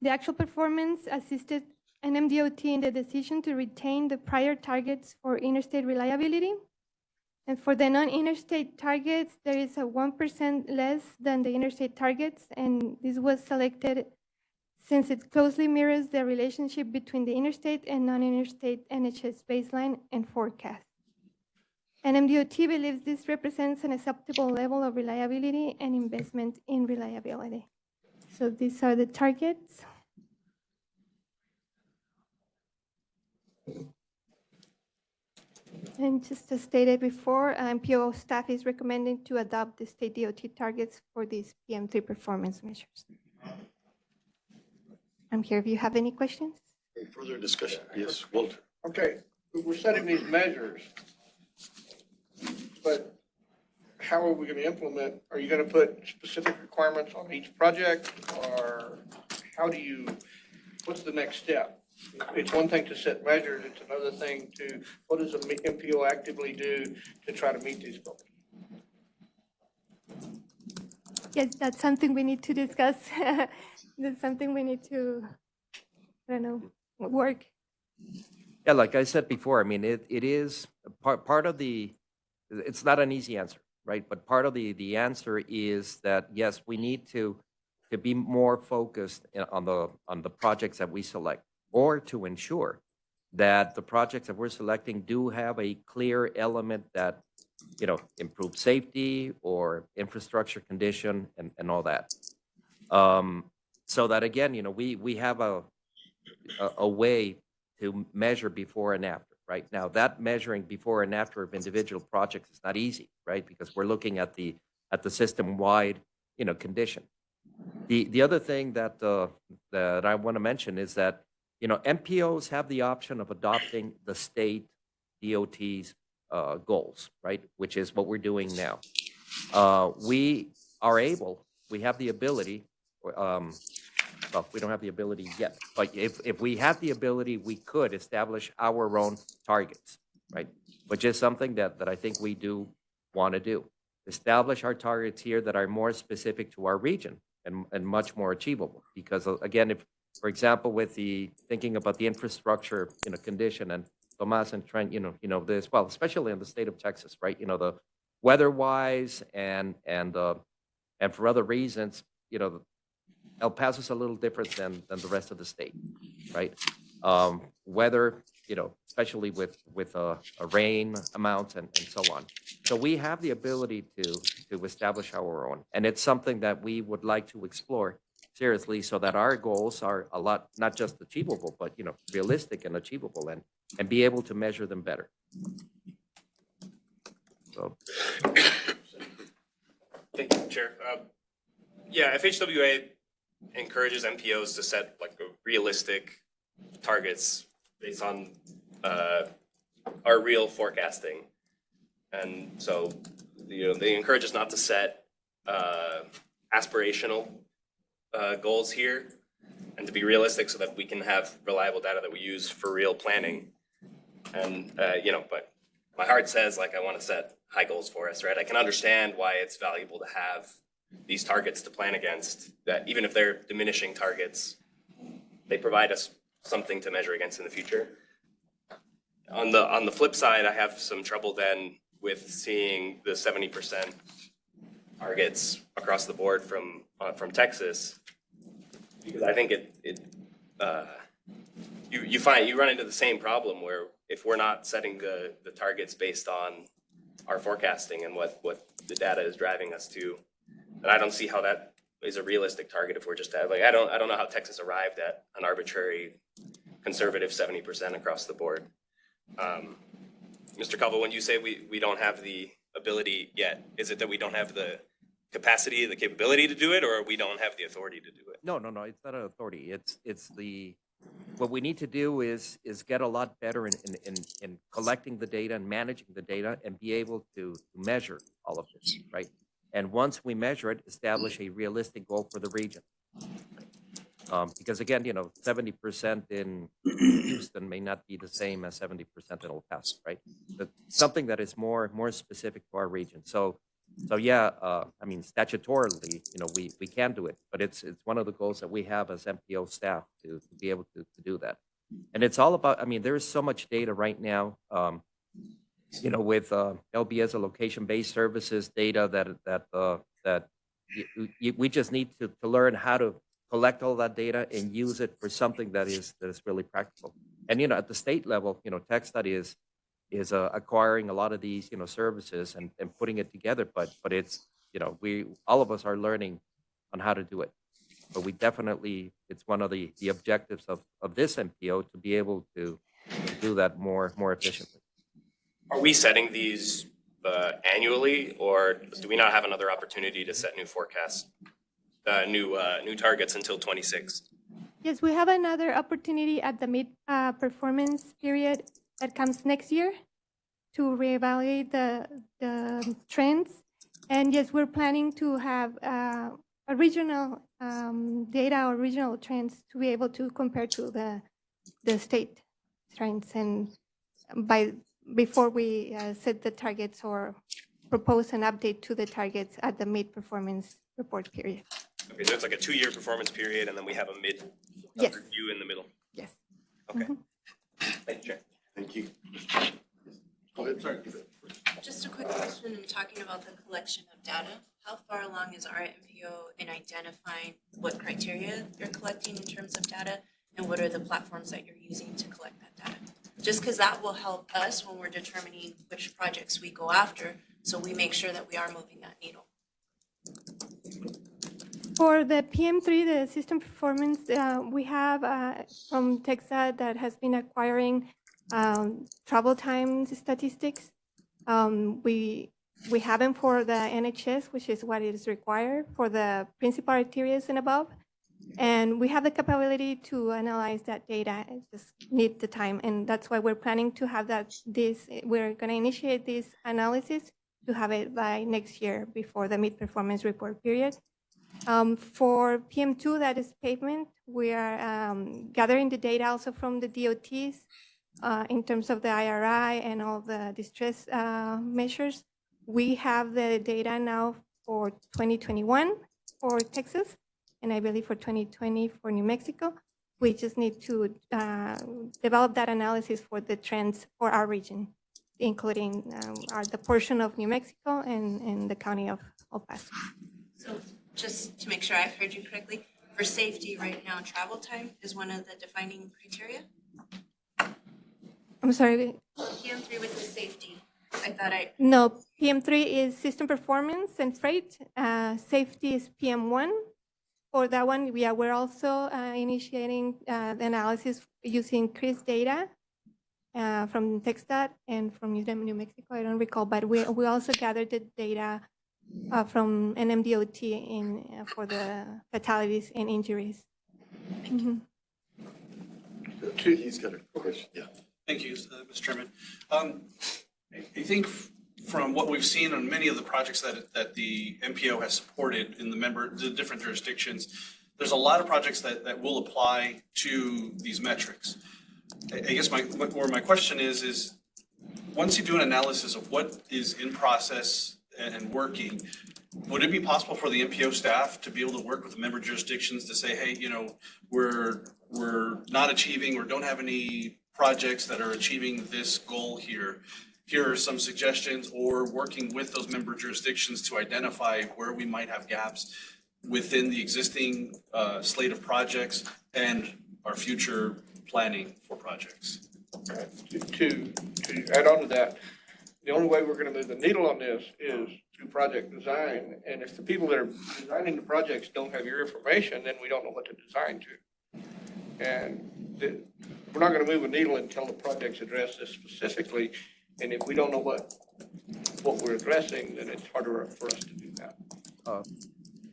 the actual performance assisted NMDOT in the decision to retain the prior targets for interstate reliability. And for the non-interstate targets, there is a 1% less than the interstate targets, and this was selected since it closely mirrors the relationship between the interstate and non-interstate NHS baseline and forecast. NMDOT believes this represents an acceptable level of reliability and investment in reliability. So these are the targets. And just as stated before, MPO staff is recommending to adopt the state DOT targets for these PM3 performance measures. I'm here if you have any questions. Any further discussion? Yes, Walter. Okay, we're setting these measures, but how are we going to implement? Are you going to put specific requirements on each project, or what's the next step? It's one thing to set measures, it's another thing to, what does the MPO actively do to try to meet these goals? Yes, that's something we need to discuss. That's something we need to, work. Yeah, like I said before, I mean, it is part of the, it's not an easy answer, right? But part of the answer is that, yes, we need to be more focused on the projects that we select, or to ensure that the projects that we're selecting do have a clear element that, improves safety or infrastructure condition and all that. So that, again, we have a way to measure before and after, right? Now, that measuring before and after of individual projects is not easy, right? Because we're looking at the system-wide, condition. The other thing that I want to mention is that, MPOs have the option of adopting the state DOT's goals, right? Which is what we're doing now. We have the ability, well, we don't have the ability yet, but if we had the ability, we could establish our own targets, right? Which is something that I think we do want to do. Establish our targets here that are more specific to our region and much more achievable. Because again, if, for example, with thinking about the infrastructure, condition, and Tomas and Trent, this, well, especially in the state of Texas, right? The weather-wise and for other reasons, El Paso is a little different than the rest of the state, right? Weather, especially with rain amounts and so on. So we have the ability to establish our own, and it's something that we would like to explore seriously, so that our goals are a lot, not just achievable, but realistic and achievable, and be able to measure them better. So. Thank you, Chair. Yeah, FHWA encourages MPOs to set realistic targets based on our real forecasting. And so, they encourage us not to set aspirational goals here and to be realistic so that we can have reliable data that we use for real planning. And, but my heart says like I want to set high goals for us, right? I can understand why it's valuable to have these targets to plan against, that even if they're diminishing targets, they provide us something to measure against in the future. On the flip side, I have some trouble then with seeing the 70% targets across the board from Texas, because I think you run into the same problem where if we're not setting the targets based on our forecasting and what the data is driving us to, then I don't see how that is a realistic target if we're just like I don't know how Texas arrived at an arbitrary conservative 70% across the board. Mr. Calvo, when you say we don't have the ability yet, is it that we don't have the capacity, the capability to do it, or we don't have the authority to do it? No, it's not an authority. What we need to do is get a lot better in collecting the data and managing the data and be able to measure all of this, right? And once we measure it, establish a realistic goal for the region. Because again, 70% in Houston may not be the same as 70% in El Paso, right? But something that is more specific to our region. So yeah, statutorily, we can do it, but it's one of the goals that we have as MPO staff to be able to do that. And it's all about, there is so much data right now, with LBS or location-based services data that we just need to learn how to collect all that data and use it for something that is really practical. And at the state level, TechStudy is acquiring a lot of these services and putting it together, but it's all of us are learning on how to do it. But we definitely, it's one of the objectives of this MPO to be able to do that more efficiently. Are we setting these annually, or do we not have another opportunity to set new forecasts, new targets until 26? Yes, we have another opportunity at the mid-performance period that comes next year to reevaluate the trends. And yes, we're planning to have regional data or regional trends to be able to compare to the state trends, and before we set the targets or propose an update to the targets at the mid-performance report period. Okay, so it's like a 2-year performance period, and then we have a mid Yes. review in the middle. Yes. Okay. Mhm. Thank you, Chair. Thank you. Go ahead, sorry. Just a quick question in talking about the collection of data. How far along is our MPO in identifying what criteria you're collecting in terms of data, and what are the platforms that you're using to collect that data? Just because that will help us when we're determining which projects we go after, so we make sure that we are moving that needle. For the PM3, the system performance, we have from TechStat that has been acquiring travel time statistics. We have them for the NHS, which is what is required for the principal arterials and above. And we have the capability to analyze that data, just need the time. And that's why we're planning to have we're going to initiate this analysis to have it by next year before the mid-performance report period. For PM2, that is pavement, we are gathering the data also from the DOTs in terms of the IRI and all the distress measures. We have the data now for 2021 for Texas, and I believe for 2020 for New Mexico. We just need to develop that analysis for the trends for our region, including the portion of New Mexico and the county of El Paso. So just to make sure I heard you correctly, for safety right now, travel time is one of the defining criteria? I'm sorry. PM3 with the safety, No, PM3 is system performance and freight. Safety is PM1. For that one, we're also initiating the analysis using CRIS data from TechStat and from New Mexico. I don't recall, but we also gathered the data from NMDOT for the fatalities and injuries. Mm-hmm. He's got a question. Yeah. Thank you, Mr. Chairman. I think from what we've seen on many of the projects that the MPO has supported in the different jurisdictions, there's a lot of projects that will apply to these metrics. I guess my question is once you do an analysis of what is in process and working, would it be possible for the MPO staff to be able to work with the member jurisdictions to say, hey, we're not achieving or don't have any projects that are achieving this goal here. Here are some suggestions, or working with those member jurisdictions to identify where we might have gaps within the existing slate of projects and our future planning for projects. To add on to that, the only way we're going to move the needle on this is through project design. And if the people that are designing the projects don't have your information, then we don't know what to design to. And we're not going to move a needle until the projects address this specifically. And if we don't know what we're addressing, then it's harder for us to do that.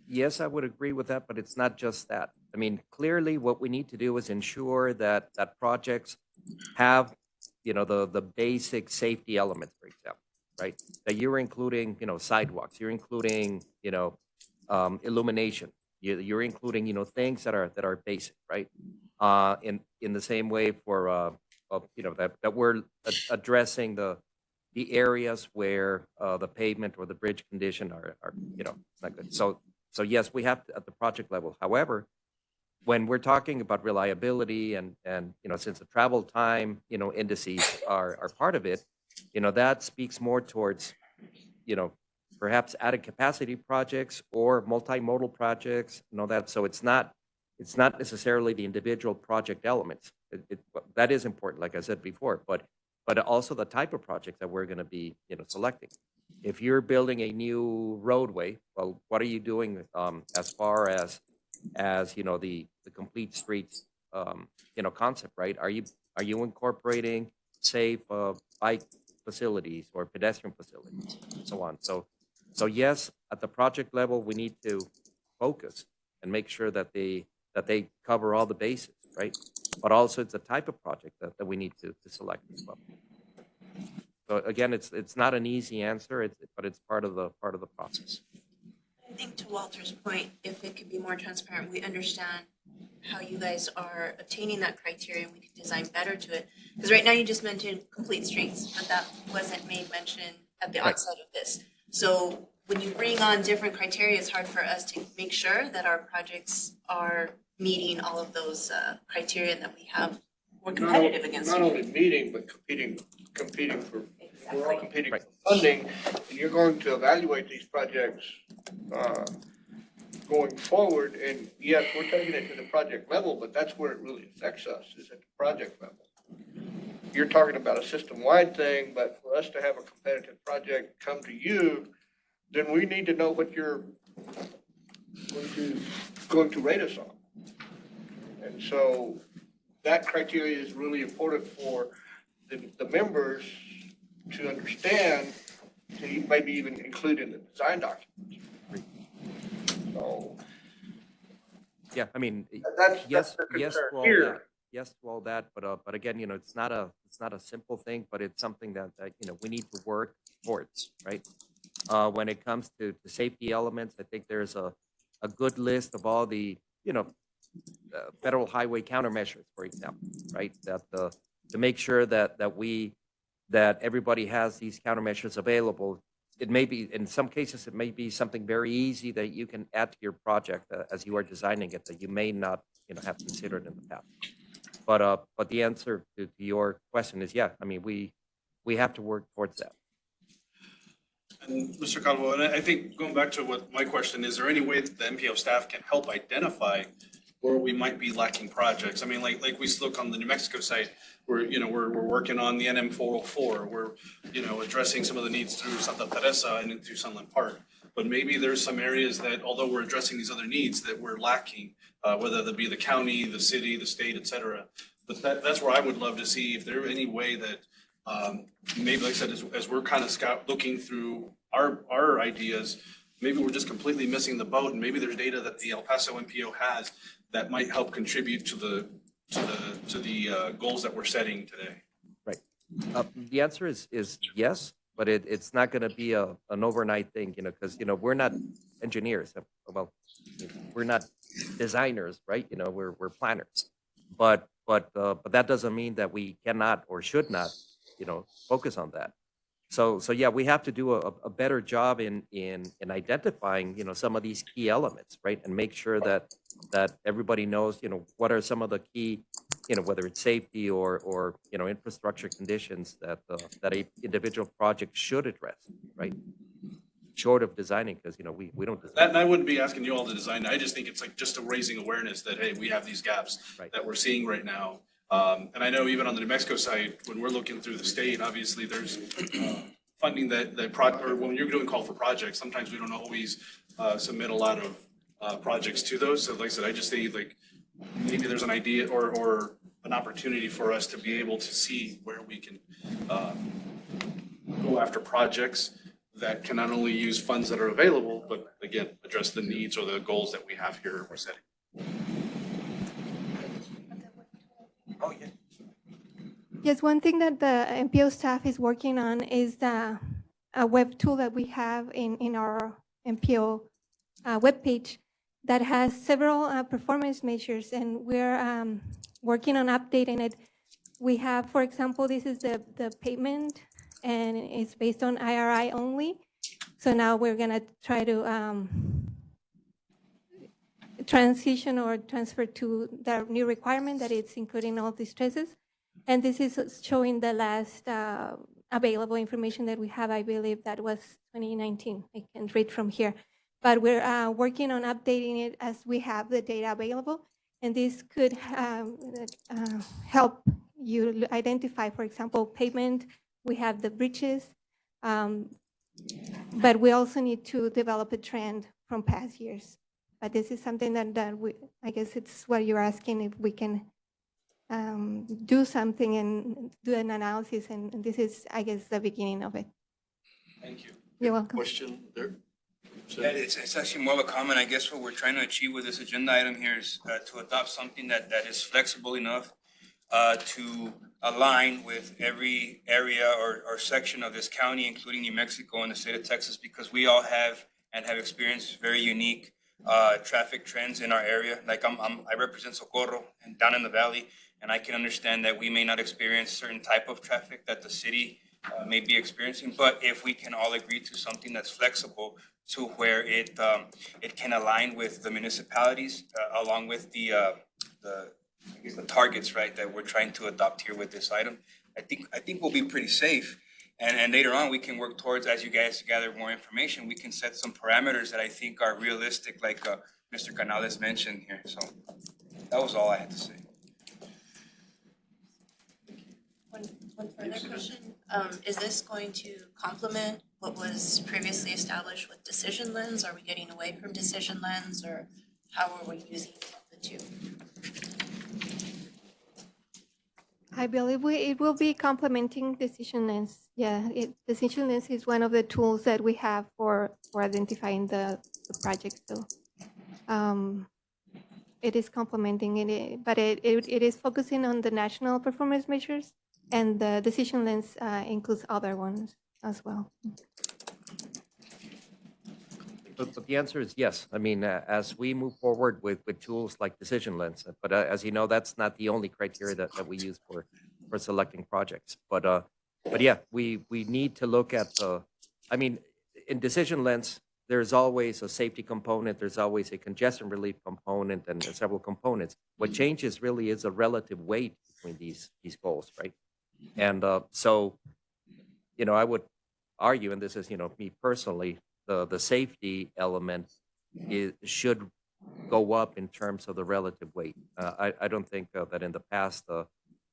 Yes, I would agree with that, but it's not just that. I mean, clearly what we need to do is ensure that projects have, the basic safety elements, for example, right? That you're including, sidewalks, you're including, illumination, you're including, things that are basic, right? In the same way for, that we're addressing the areas where the pavement or the bridge condition are it's not good. So yes, we have to, at the project level. However, when we're talking about reliability and since the travel time, indices are part of it, that speaks more towards, perhaps added capacity projects or multimodal projects, that. So it's not necessarily the individual project elements. That is important, like I said before, but also the type of project that we're going to be, selecting. If you're building a new roadway, well, what are you doing as far as the complete streets, concept, right? Are you incorporating safe bike facilities or pedestrian facilities, and so on? So yes, at the project level, we need to focus and make sure that they cover all the bases, right? But also it's a type of project that we need to select as well. So again, it's not an easy answer, but it's part of the process. I think to Walter's point, if it could be more transparent, we understand how you guys are obtaining that criteria and we can design better to it. Because right now you just mentioned complete streets, but that wasn't made mention at the outset of this. So when you bring on different criteria, it's hard for us to make sure that our projects are meeting all of those criteria that we have. We're competitive against not you. only meeting, but competing for, Exactly. we're all competing for funding, and you're going to evaluate these projects going forward. And yes, we're taking it to the project level, but that's where it really affects us, is at the project level. You're talking about a system-wide thing, but for us to have a competitive project come to you, then we need to know what you're going to rate us on. And so that criteria is really important for the members to understand, to maybe even include in the design documents. So yeah, I mean, that's yes the to all here. that. Yes to all that, but again, it's not a simple thing, but it's something that we need to work towards, right? When it comes to safety elements, I think there's a good list of all the federal highway countermeasures, for example, right? That to make sure that everybody has these countermeasures available. It may be, in some cases, it may be something very easy that you can add to your project as you are designing it that you may not have considered in the past. But the answer to your question is, yeah, I mean, we have to work towards that. And Mr. Calvo, and I think going back to what my question, is there any way that the MPO staff can help identify where we might be lacking projects? I mean, like we look on the New Mexico side, we're working on the NM 404. We're, addressing some of the needs through Santa Teresa and through Sunland Park. But maybe there's some areas that, although we're addressing these other needs, that we're lacking, whether that be the county, the city, the state, et cetera. But that's where I would love to see if there any way that maybe, like I said, as we're kind of looking through our ideas, maybe we're just completely missing the boat, and maybe there's data that the El Paso MPO has that might help contribute to the goals that we're setting today. Right. The answer is yes, but it's not going to be an overnight thing, because, we're not engineers. Well, we're not designers, right? We're planners. But that doesn't mean that we cannot or should not, focus on that. So yeah, we have to do a better job in identifying, some of these key elements, right? And make sure that everybody knows, what are some of the key, whether it's safety or infrastructure conditions that a individual project should address, right? Short of designing, because, we don't design. That, and I wouldn't be asking you all to design. I just think it's like just a raising awareness that, hey, we have these gaps that we're seeing right now. And I know even on the New Mexico side, when we're looking through the state, obviously there's funding or when you're doing call for projects, sometimes we don't always submit a lot of projects to those. So like I said, I just think like maybe there's an idea or an opportunity for us to be able to see where we can go after projects that can not only use funds that are available, but again, address the needs or the goals that we have here we're setting. Oh, yeah. Yes, one thing that the MPO staff is working on is a web tool that we have in our MPO webpage that has several performance measures, and we're working on updating it. We have, for example, this is the payment, and it's based on IRI only. So now we're going to try to transition or transfer to the new requirement that it's including all these traces. And this is showing the last available information that we have. I believe that was 2019. I can't read from here. But we're working on updating it as we have the data available. And this could help you identify, for example, pavement. We have the bridges. But we also need to develop a trend from past years. But this is something that we, I guess it's what you're asking, if we can do something and do an analysis. And this is, I guess, the beginning of it. Thank you. You're welcome. Question there? Yeah, it's actually more of a comment. I guess what we're trying to achieve with this agenda item here is to adopt something that is flexible enough to align with every area or section of this county, including New Mexico and the state of Texas, because we all have and have experienced very unique traffic trends in our area. Like I represent Socorro and down in the valley, and I can understand that we may not experience certain type of traffic that the city may be experiencing. But if we can all agree to something that's flexible to where it can align with the municipalities along with the targets, right, that we're trying to adopt here with this item, I think we'll be pretty safe. And later on, we can work towards, as you guys gather more information, we can set some parameters that I think are realistic, like Mr. Canales mentioned here. So that was all I had to say. One further question. Is this going to complement what was previously established with decision lens? Are we getting away from decision lens, or how are we using the two? I believe it will be complementing decision lens. Yeah, decision lens is one of the tools that we have for identifying the project. So it is complementing it, but it is focusing on the national performance measures, and the decision lens includes other ones as well. But the answer is yes. I mean, as we move forward with tools like decision lens, but as you know, that's not the only criteria that we use for selecting projects. But yeah, we need to look at I mean, in decision lens, there's always a safety component, there's always a congestion relief component, and several components. What changes really is a relative weight between these goals, right? And so, I would argue, and this is, me personally, the safety element should go up in terms of the relative weight. I don't think that in the past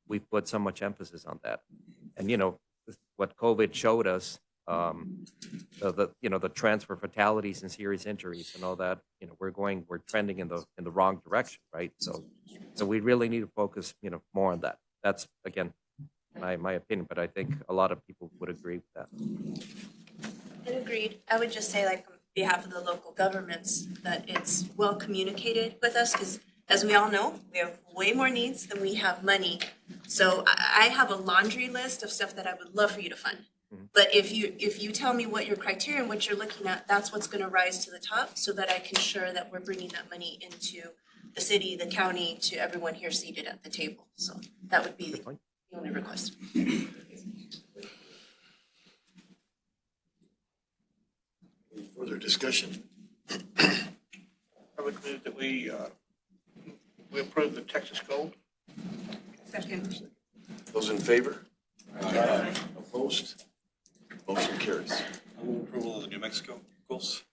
we've put so much emphasis on that. And what COVID showed us, the trends for fatalities and serious injuries and all that, we're trending in the wrong direction, right? So we really need to focus more on that. That's, again, my opinion, but I think a lot of people would agree with that. And agreed. I would just say, like, on behalf of the local governments, that it's well communicated with us, because as we all know, we have way more needs than we have money. So I have a laundry list of stuff that I would love for you to fund. But if you tell me what your criteria and what you're looking at, that's what's going to rise to the top so that I can ensure that we're bringing that money into the city, the county, to everyone here seated at the table. So that would be the only request. Any further discussion? I would move that we approve the Texas Gold. Second. Those in favor? Aye. Opposed? Motion carries. I move approval of the New Mexico goals.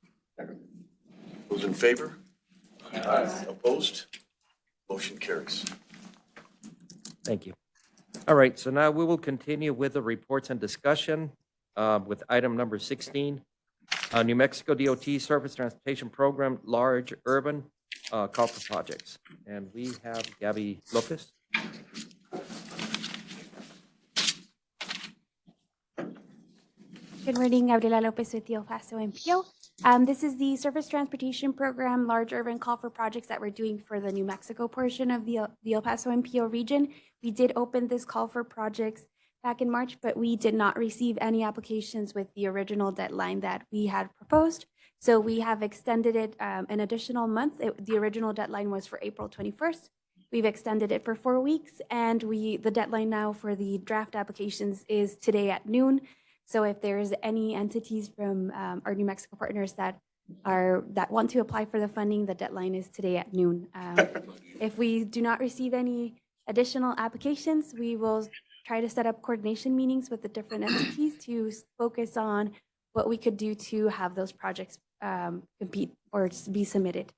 Those in favor? Aye. Opposed? Motion carries. Thank you. All right, so now we will continue with the reports and discussion with item number 16. New Mexico DOT Surface Transportation Program, large urban culvert projects. And we have Gabby Lopez. Good morning, Gabriela Lopez with the El Paso MPO. This is the Surface Transportation Program, large urban call for projects that we're doing for the New Mexico portion of the El Paso MPO region. We did open this call for projects back in March, but we did not receive any applications with the original deadline that we had proposed. So we have extended it an additional month. The original deadline was for April 21st. We've extended it for 4 weeks, and the deadline now for the draft applications is today at noon. So if there's any entities from our New Mexico partners that want to apply for the funding, the deadline is today at noon. If we do not receive any additional applications, we will try to set up coordination meetings with the different entities to focus on what we could do to have those projects compete or be submitted.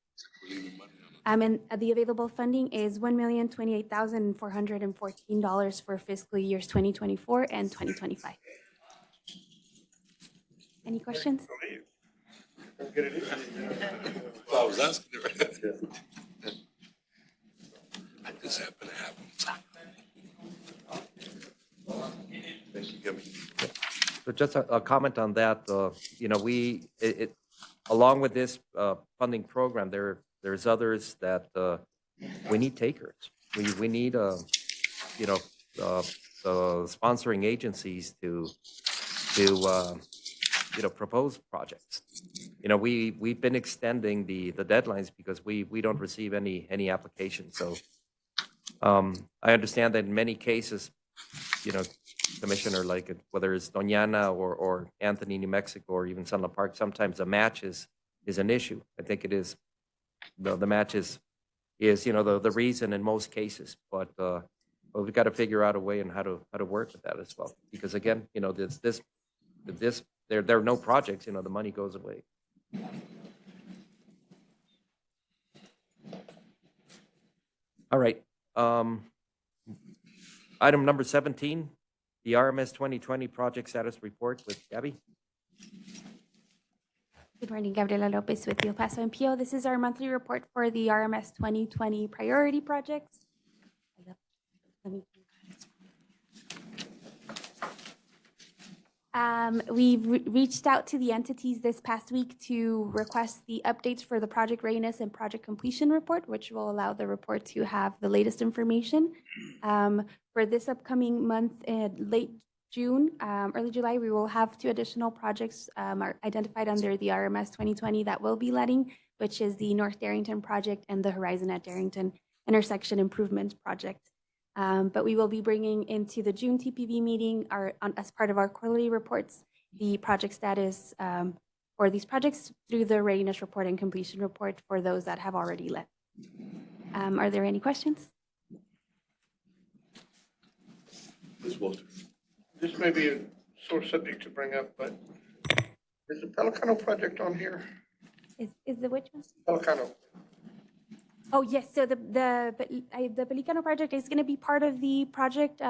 And the available funding is $1,028,414 for fiscal years 2024 and 2025. Any questions? I was asking. I just happen to have them. Thank you, Gabby. So just a comment on that, along with this funding program, there's others that we need takers. We need, sponsoring agencies to propose projects. We've been extending the deadlines because we don't receive any applications. So I understand that in many cases, Commissioner, like whether it's Doñana or Anthony, New Mexico, or even Sunland Park, sometimes the match is an issue. I think it is, the match is the reason in most cases, but we've got to figure out a way and how to work with that as well. Because again, there are no projects, the money goes away. All right. Item number 17, the RMS 2020 project status report with Gabby. Good morning, Gabriela Lopez with the El Paso MPO. This is our monthly report for the RMS 2020 priority projects. We've reached out to the entities this past week to request the updates for the project readiness and project completion report, which will allow the report to have the latest information. For this upcoming month in late June, early July, we will have 2 additional projects are identified under the RMS 2020 that will be letting, which is the North Darrington project and the Horizon at Darrington intersection improvement project. But we will be bringing into the June TPB meeting as part of our quarterly reports, the project status for these projects through the readiness report and completion report for those that have already let. Are there any questions? Ms. Walters. This may be a sore subject to bring up, but is the Pelicano project on here? Is the which one? Pelicano. Oh, yes. So the Pelicano project is going to be part of the project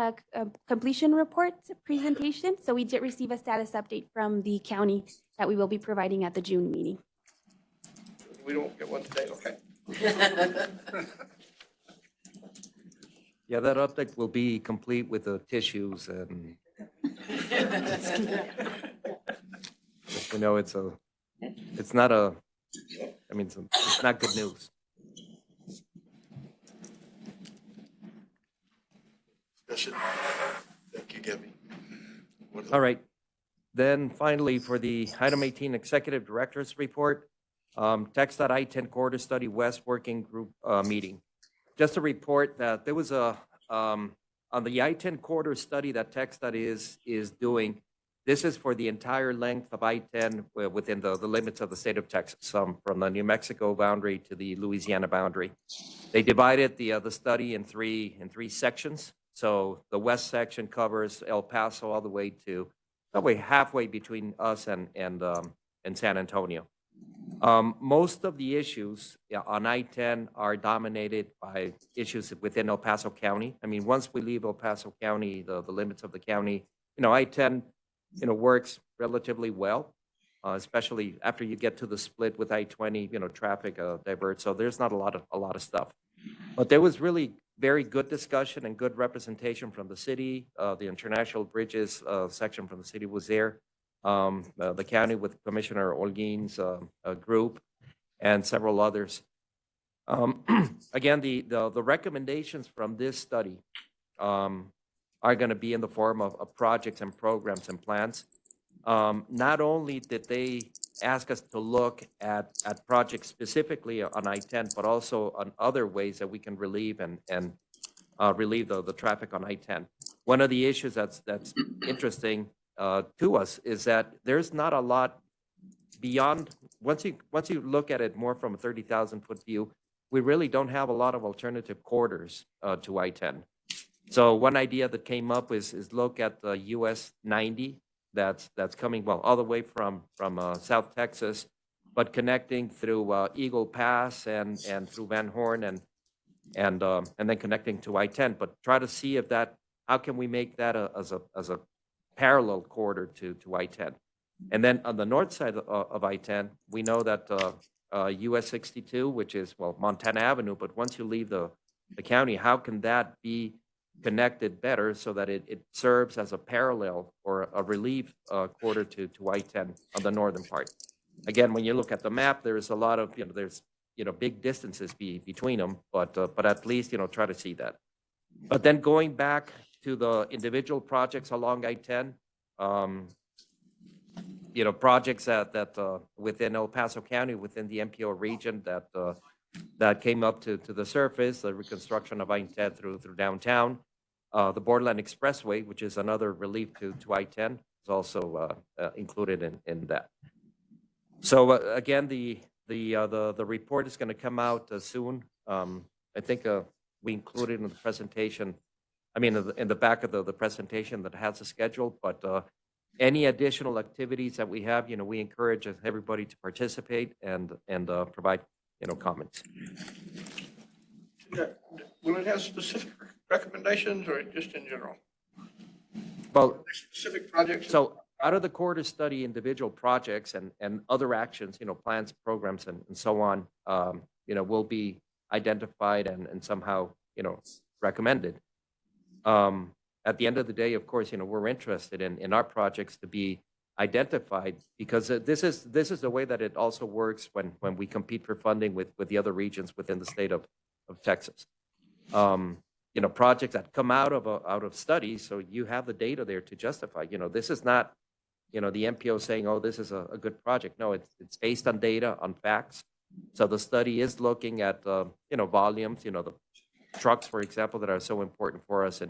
completion report presentation. So we did receive a status update from the county that we will be providing at the June meeting. We don't get one today, okay. Yeah, that update will be complete with the tissues and it's not good news. Discussion. Thank you, Gabby. All right. Then finally, for the item 18 Executive Director's Report, TxDOT I-10 Corridor Study West Working Group meeting. Just to report that there was a, on the I-10 corridor study that TxDOT is doing, this is for the entire length of I-10 within the limits of the state of Texas, from the New Mexico boundary to the Louisiana boundary. They divided the study in three sections. So the west section covers El Paso all the way to probably halfway between us and San Antonio. Most of the issues on I-10 are dominated by issues within El Paso County. I mean, once we leave El Paso County, the limits of the county, I-10, works relatively well, especially after you get to the split with I-20, traffic diverts. So there's not a lot of stuff. But there was really very good discussion and good representation from the city. The international bridges section from the city was there. The county with Commissioner Holguin's group and several others. Again, the recommendations from this study are going to be in the form of projects and programs and plans. Not only did they ask us to look at projects specifically on I-10, but also on other ways that we can relieve and relieve the traffic on I-10. One of the issues that's interesting to us is that there's not a lot beyond, once you look at it more from a 30,000-foot view, we really don't have a lot of alternative corridors to I-10. So one idea that came up is look at the US 90 that's coming, well, all the way from South Texas, but connecting through Eagle Pass and through Van Horn and then connecting to I-10. But try to see if how can we make that as a parallel corridor to I-10. And then on the north side of I-10, we know that US 62, which is, well, Montana Avenue, but once you leave the county, how can that be connected better so that it serves as a parallel or a relief corridor to I-10 on the northern part? Again, when you look at the map, there's a lot of, there's, big distances between them, but at least, try to see that. But then going back to the individual projects along I-10, projects that within El Paso County, within the MPO region that came up to the surface, the reconstruction of I-10 through downtown, the Borderland Expressway, which is another relief to I-10, is also included in that. So again, the report is going to come out soon. I think we included in the presentation, in the back of the presentation that has a schedule, but any additional activities that we have, we encourage everybody to participate and provide, comments. Yeah. Will it have specific recommendations or just in general? Well, specific projects. So out of the corridor study, individual projects and other actions, plans, programs, and so on, will be identified and somehow, recommended. At the end of the day, of course, we're interested in our projects to be identified because this is the way that it also works when we compete for funding with the other regions within the state of Texas. Projects that come out of studies, so you have the data there to justify. This is not, the MPO saying, oh, this is a good project. No, it's based on data, on facts. So the study is looking at, volumes, the trucks, for example, that are so important for us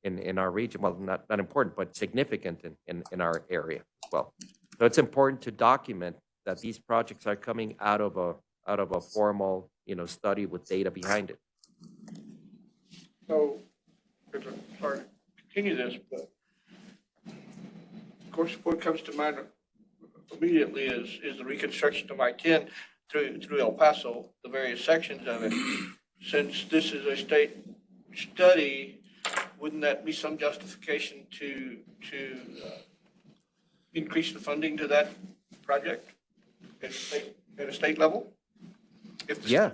in our region. Well, not important, but significant in our area as well. So it's important to document that these projects are coming out of a formal, study with data behind it. So, sorry to continue this, but of course, what comes to mind immediately is the reconstruction of I-10 through El Paso, the various sections of it. Since this is a state study, wouldn't that be some justification to increase the funding to that project at a state level? Yeah,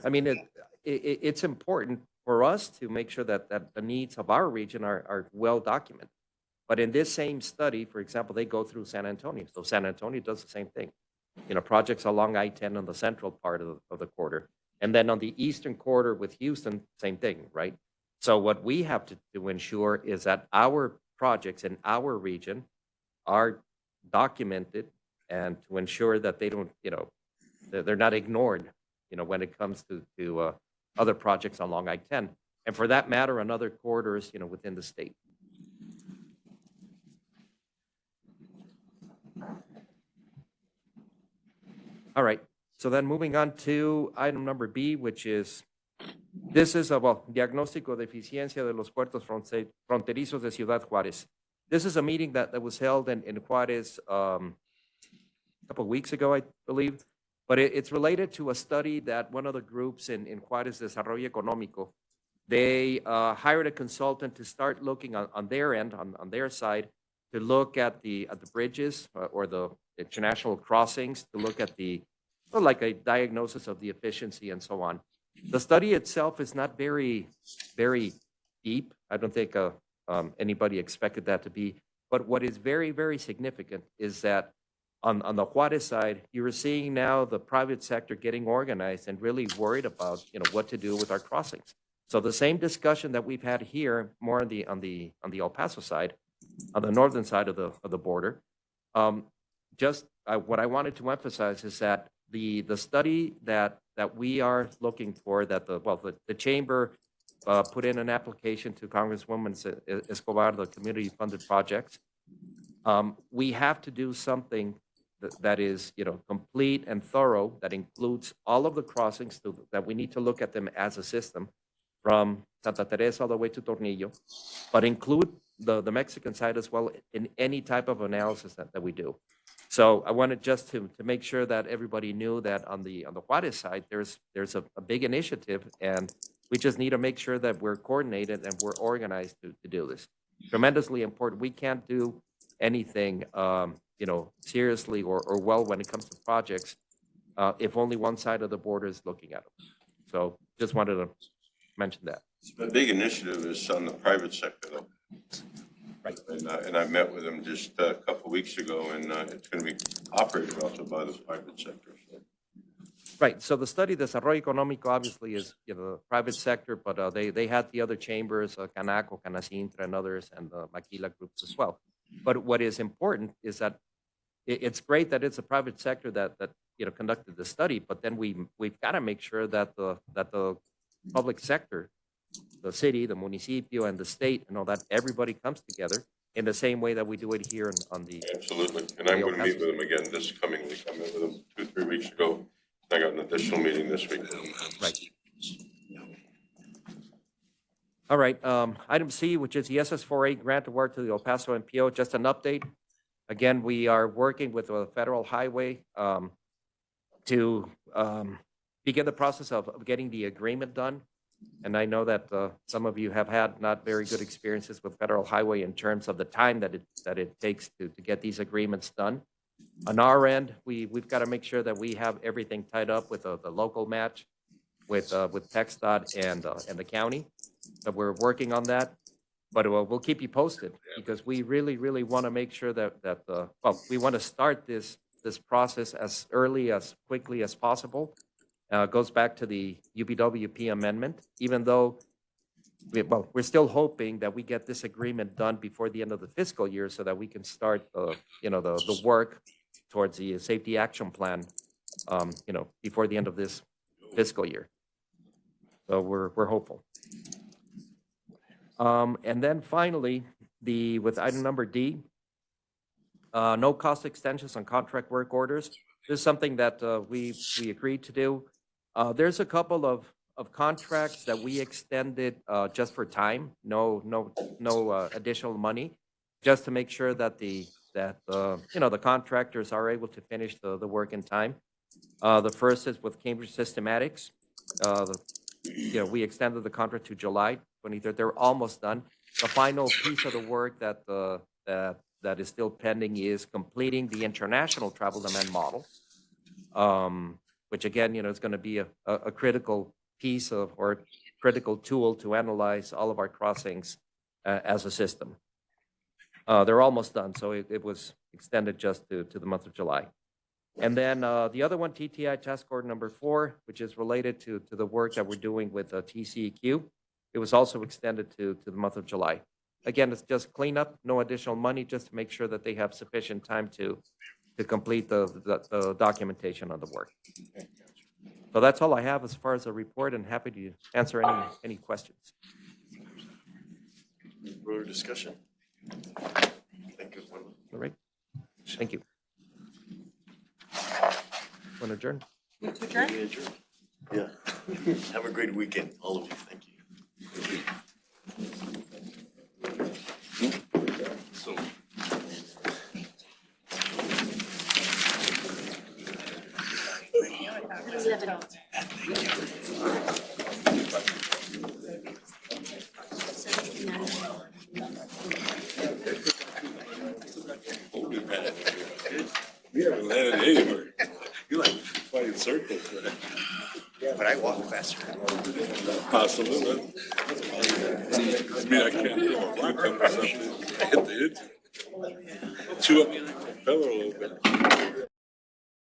it's important for us to make sure that the needs of our region are well documented. But in this same study, for example, they go through San Antonio. So San Antonio does the same thing. Projects along I-10 on the central part of the corridor. And then on the eastern corridor with Houston, same thing, right? So what we have to ensure is that our projects in our region are documented and to ensure that they don't, they're not ignored, when it comes to other projects along I-10, and for that matter, on other corridors, within the state. All right, so then moving on to item number B, which is, this is about diagnóstico de eficiencia de los puertos fronterizos de Ciudad Juárez. This is a meeting that was held in Juárez a couple of weeks ago, I believe, but it's related to a study that one of the groups in Juárez Desarrollo Económico, they hired a consultant to start looking on their end, on their side, to look at the bridges or the international crossings, to look at like a diagnosis of the efficiency and so on. The study itself is not very, very deep. I don't think anybody expected that to be. But what is very, very significant is that on the Juárez side, you're seeing now the private sector getting organized and really worried about what to do with our crossings. So the same discussion that we've had here, more on the El Paso side, on the northern side of the border. What I wanted to emphasize is that the study that we are looking for, that the chamber put in an application to Congresswoman Escobar, the community funded projects. We have to do something that is complete and thorough, that includes all of the crossings, that we need to look at them as a system from Santa Teresa all the way to Tornillo, but include the Mexican side as well in any type of analysis that we do. So I wanted just to make sure that everybody knew that on the Juárez side, there's a big initiative, and we just need to make sure that we're coordinated and we're organized to do this. Tremendously important. We can't do anything, seriously or well when it comes to projects if only one side of the border is looking at them. So just wanted to mention that. The big initiative is on the private sector, though. Right. And I met with them just a couple of weeks ago, and it's going to be operated also by the private sector. So. Right. So the study, Desarrollo Económico, obviously is the private sector, but they had the other chambers, Canaco, Canacintra, and others, and the Maquila groups as well. But what is important is that it's great that it's a private sector that conducted the study, but then we've got to make sure that the public sector, the city, the municipio, and the state, that everybody comes together in the same way that we do it here on the. Absolutely. And I'm going to meet with them again this coming week. I met with them 2-3 weeks ago. I got an additional meeting this week. Right. All right. Item C, which is the SS4A grant award to the El Paso MPO. Just an update. Again, we are working with a federal highway to begin the process of getting the agreement done. And I know that some of you have had not very good experiences with federal highway in terms of the time that it takes to get these agreements done. On our end, we've got to make sure that we have everything tied up with the local match, with TxDOT and the county. So we're working on that, but we'll keep you posted because we really, really want to make sure that we want to start this process as early, as quickly as possible. It goes back to the UPWP amendment, even though we're still hoping that we get this agreement done before the end of the fiscal year so that we can start the work towards the safety action plan before the end of this fiscal year. So we're hopeful. And then finally, with item number D, no cost extensions on contract work orders. This is something that we agreed to do. There's a couple of contracts that we extended just for time, no additional money, just to make sure that the contractors are able to finish the work in time. The first is with Cambridge Systematics. We extended the contract to July 23rd. They're almost done. The final piece of the work that is still pending is completing the international travel demand model, which again, is going to be a critical piece or critical tool to analyze all of our crossings as a system. They're almost done, so it was extended just to the month of July. And then the other one, TTI task order number 4, which is related to the work that we're doing with TCEQ. It was also extended to the month of July. again, it's just cleanup, no additional money, just to make sure that they have sufficient time to complete the documentation of the work. So that's all I have as far as a report, and happy to answer any questions. Further discussion? Thank you. All right. Thank you. Want to adjourn? Adjourn? Yeah. Have a great weekend, all of you. Thank you. So. We haven't landed anywhere. You're like fighting circles. But I walk faster. Possible. I mean, I can't throw a rock up or something. I hit the edge. Two up.